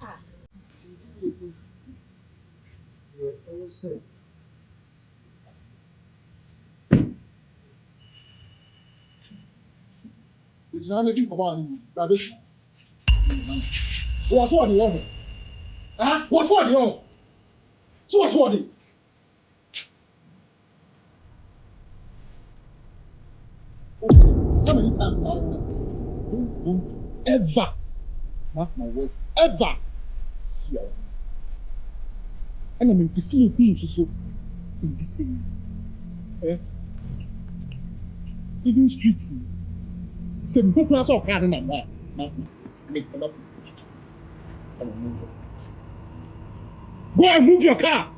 It's not anything about rubbish. What's what you want? Huh? What's what you want? So what's what you? Okay, how many times now? Don't ever, mark my words, ever see her. And I'm in this little so in this area. Even street food. Say, people are so hard in that man. Go and move your car.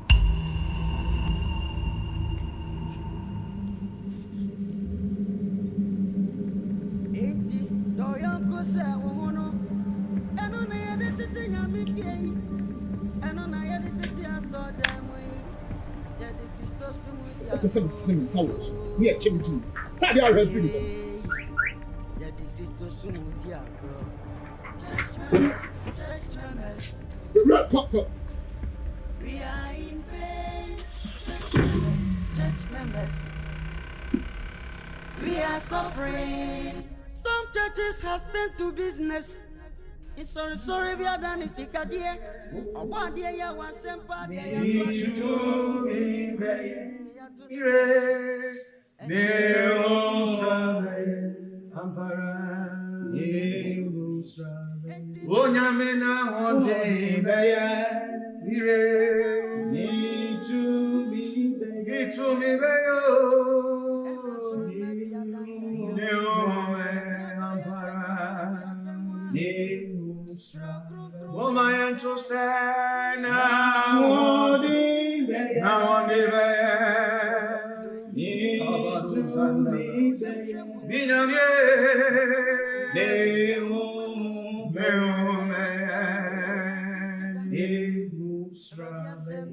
We are in pain, church members. We are suffering. Some churches have turned to business. It's sorry, we are done. It's take a day. I want the year one semper. Onyamena one beye, ire, need to be beyo, Woman to say now, one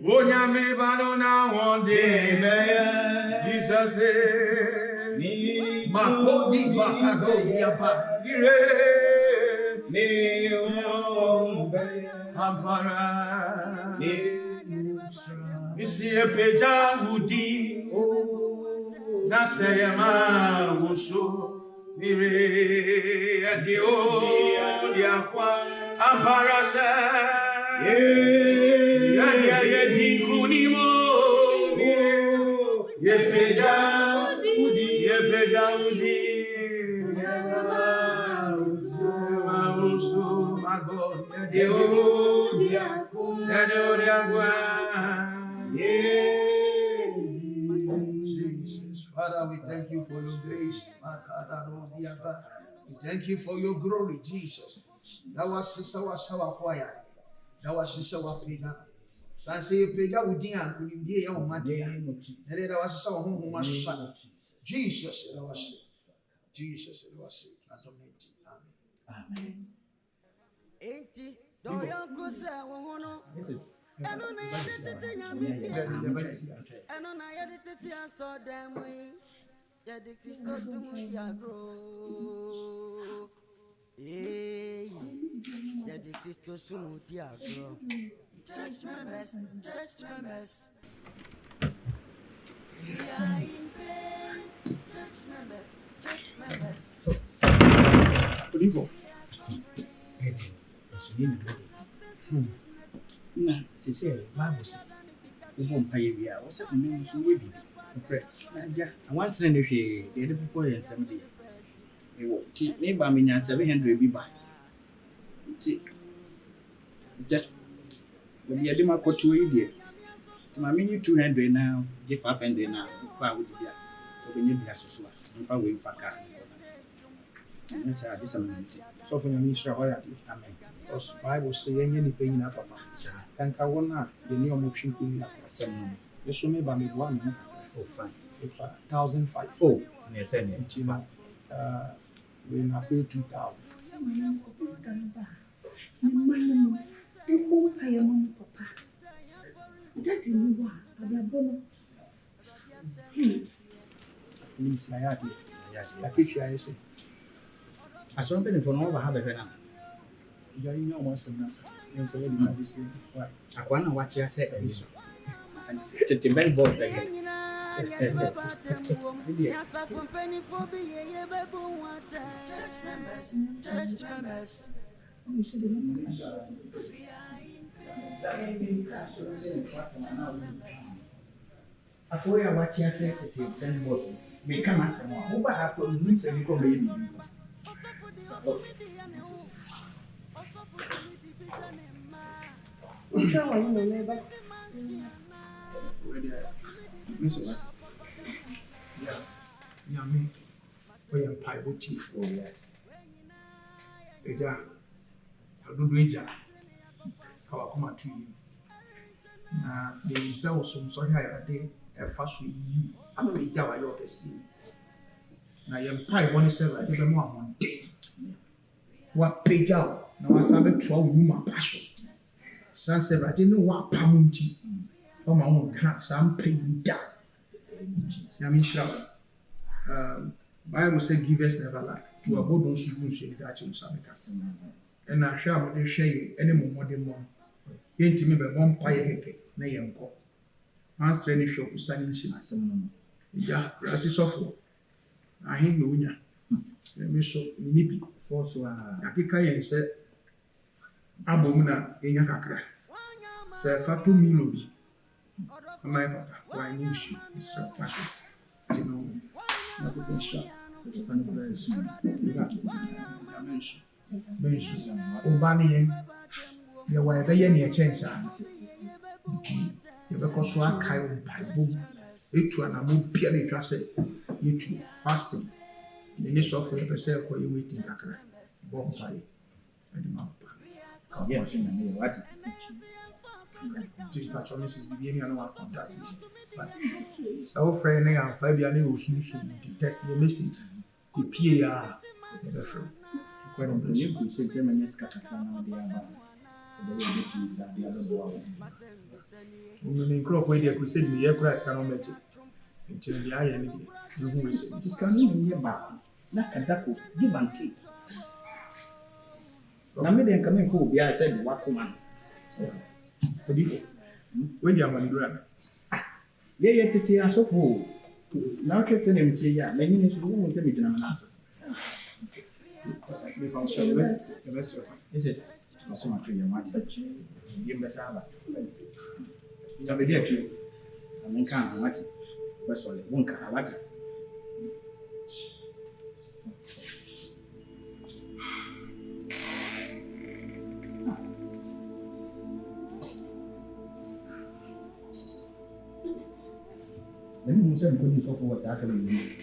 Onyame Badona one day, Jesus said, Makodi Bakadoziapa, Ampara, Missy Peja Woody, Nasayama Wushu, Mire, Adio, Diaqua, Ampara, Yadia Dikunimo, Yepeja Woody, Jesus, Father, we thank you for your grace. We thank you for your glory, Jesus. That was our choir. That was our prayer. Sanse pega udin an kunimdie ya omade. Nere da was our home masha. Jesus, that was Jesus, it was Amen. Enti doyanko se wono. Eno na yedete nyame fi. Eno na yedete aso dem we. Yede Christos tumu ya grow. Yede Christos tumu ya grow. Church members. We are in pain. Church members. Na se Bible say wo mpaye bia wo se mme nso ye bi pre na ja awansere ne hwe de popo ye nsem de e wo ti me ba me nya 700 bi ba ti ja wo bi ade makoto yi de ti ma me ni 200 na je 500 na kwa wo di dia to be nya bia soso a mfa we mfa ka Yes, I disability. So for the ministry of Amen. Because Bible say any pain up papa. Thank I wanna the new motion could have some. You show me by me 1 fine. If 1,005. Oh, yes, we na pay 2,000. Please, I had it. I picture I say. I saw something for no have a now. You know once enough. You can already have this game. Why? I want to watch you say this. And to bend board again. Apo ya wachi ase tete ten boss me kan asem a wo ba ha ko nim se ni ko me bi Ucha wa no me ba. Yeah, me. We are pivoting for years. Eja, adudu eja. Kawa kuma tu yi. Na the himself so so here ade e fa so yi. Ama me eja wa yo pesi. Na yem pai woni se ade be mo amonde. Wa peja na wa sabe to a wuma paso. San se ade no wa pamunti. O ma won ka sam peja. Yamishra. Bible says give us never lack. To avoid those who say that you sabe. And I share what they share any more than one. Yenti me be one pie heke na yenko. Answer any show to sani nchi. Ya, grassi sofo. I him no nya. Me so nibi for so akika yen se abom na enya kakra. Se fatu milo bi. My papa, why you should Mr. Patrick? You know, not the best shot. Obani, you were very near chance. You because so I carry Bible. It to an amu purely trusted you to fasting. The next of your percent for you waiting. Bomb pie. And the mouth. Yes, what? To patch on Mrs. Vivian and one from that. But so friend and Fabian was to test the message. The PA the friend. Quite on the you could say German Catacana, the other boy. Women crop where they could say the aircraft cannot match it until the eye and you can even hear back. Nakadako, give and take. Now, maybe I'm coming for the I said, what woman. When you are money grab. Yeah, Titi, I so full. Now, I can send him to ya. Many names will send me to an answer. The rest of this is so much in your mind. You must have it's a video too. I mean, can't have it. But sorry, won't have it. Let me say because you saw what's happening.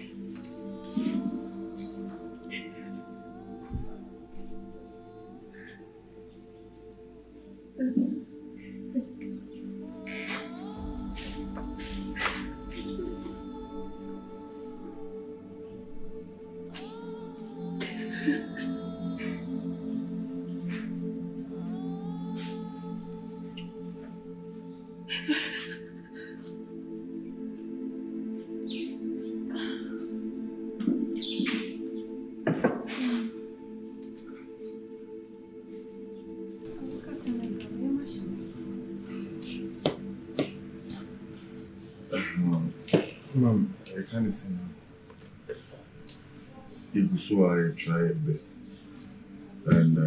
Mom, I can't listen now. So I try best. And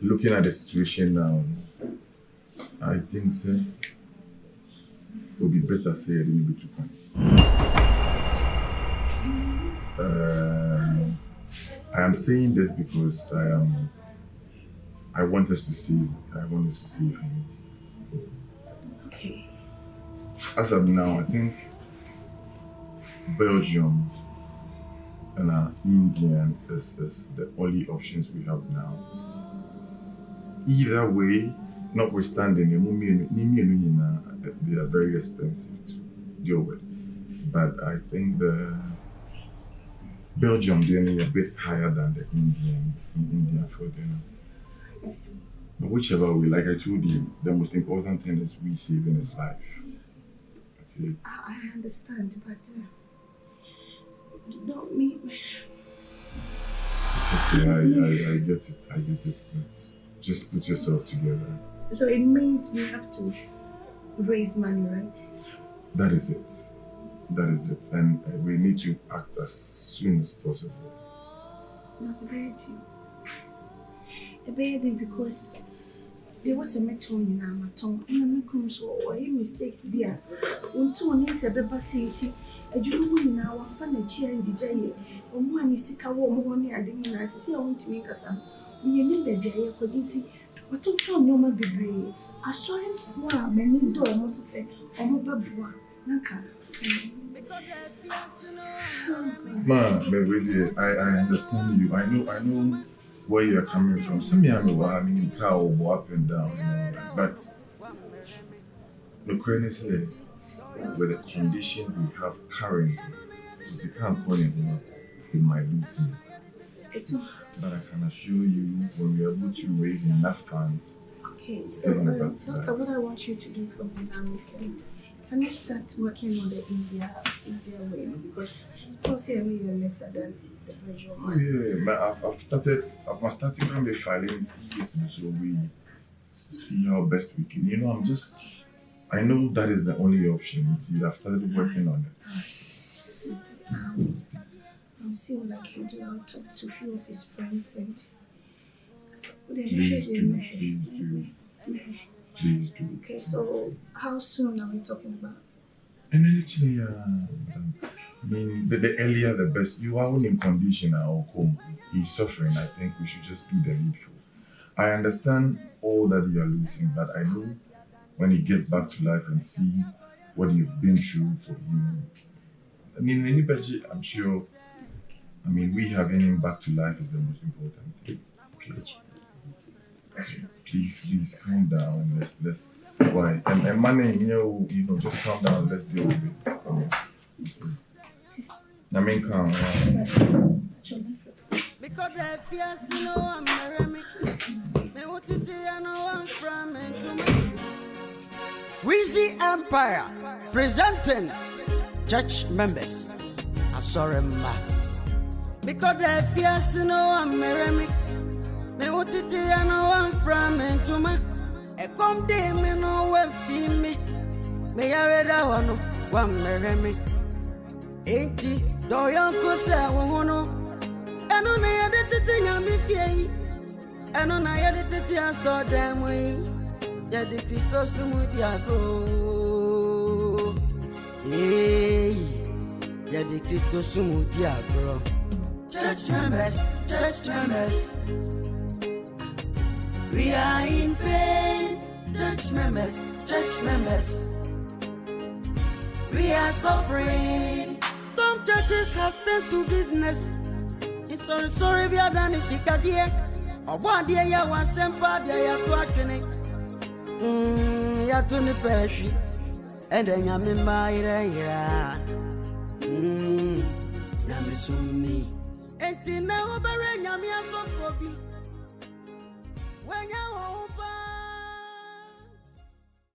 looking at the situation now, I think it would be better say I didn't be too kind. I am saying this because I want us to see him. Okay. As of now, I think Belgium and Indian is the only options we have now. Either way, notwithstanding, they are very expensive to deal with. But I think the Belgium is a bit higher than the Indian for them. But whichever way, like I told you, the most important thing is we saving his life. Okay. I understand, but don't meet me. It's okay, I get it, but just put yourself together. So it means we have to raise money, right? That is it. And we need to act as soon as possible. Not a bad because there was a metal in our tongue, and I so mistakes be a until needs a baby city. A Jew now, I found a chair in the jail, or one is sick. I won't want I didn't I say I want to make us some. We need a day according to what to tell no my baby. I saw him for many doors, must say, or more baby. Nanka. Ma, baby, I understand you. I know where you are coming from. Some young were having a car go up and down, but the question is with the condition we have currently, since you can't call him, he might lose him. But I can assure you, when we are able to raise enough funds, okay, so Doctor, what I want you to do for me now is can you start working on the easier way? Because so say we are lesser than the Belgium one. Yeah, I've started on the filing CEs, so we see how best we can. You know, I know that is the only option. I've started working on it. I'll see what I can do. I'll talk to a few of his friends and please do. Okay, so how soon are we talking about? And actually, I mean, the earlier the best. You are in condition now, home. He's suffering. I think we should just do the needful. I understand all that you are losing, but I know when he gets back to life and sees what you've been through for him. I mean, anybody, I'm sure. I mean, we having him back to life is the most important thing. Okay. Please calm down and let's why and money, you know, just calm down, let's deal with it. I mean calm. Because the fears to know I'm marrying me what to tell no one from into me. Weezy Empire presenting church members. I saw him because the fears to know I'm marrying me what to tell no one from into me. A come day me no one feel me. Me I read that one marry me. Ain't it? Do you go say wono? And on I had it to me fie. And on I had it to saw them way. Yeah, the Christos to Mudiago. Hey, yeah, the Christos to Mudiago. Church members. We are in pain, church members. We are suffering. Some churches have turned to business. It's sorry, we are done. It's the idea. Or one day, you want some part, you have to actually. You have to the and then I'm in my area. Yamisumi. And now, Barren, Yamiasophobia. When you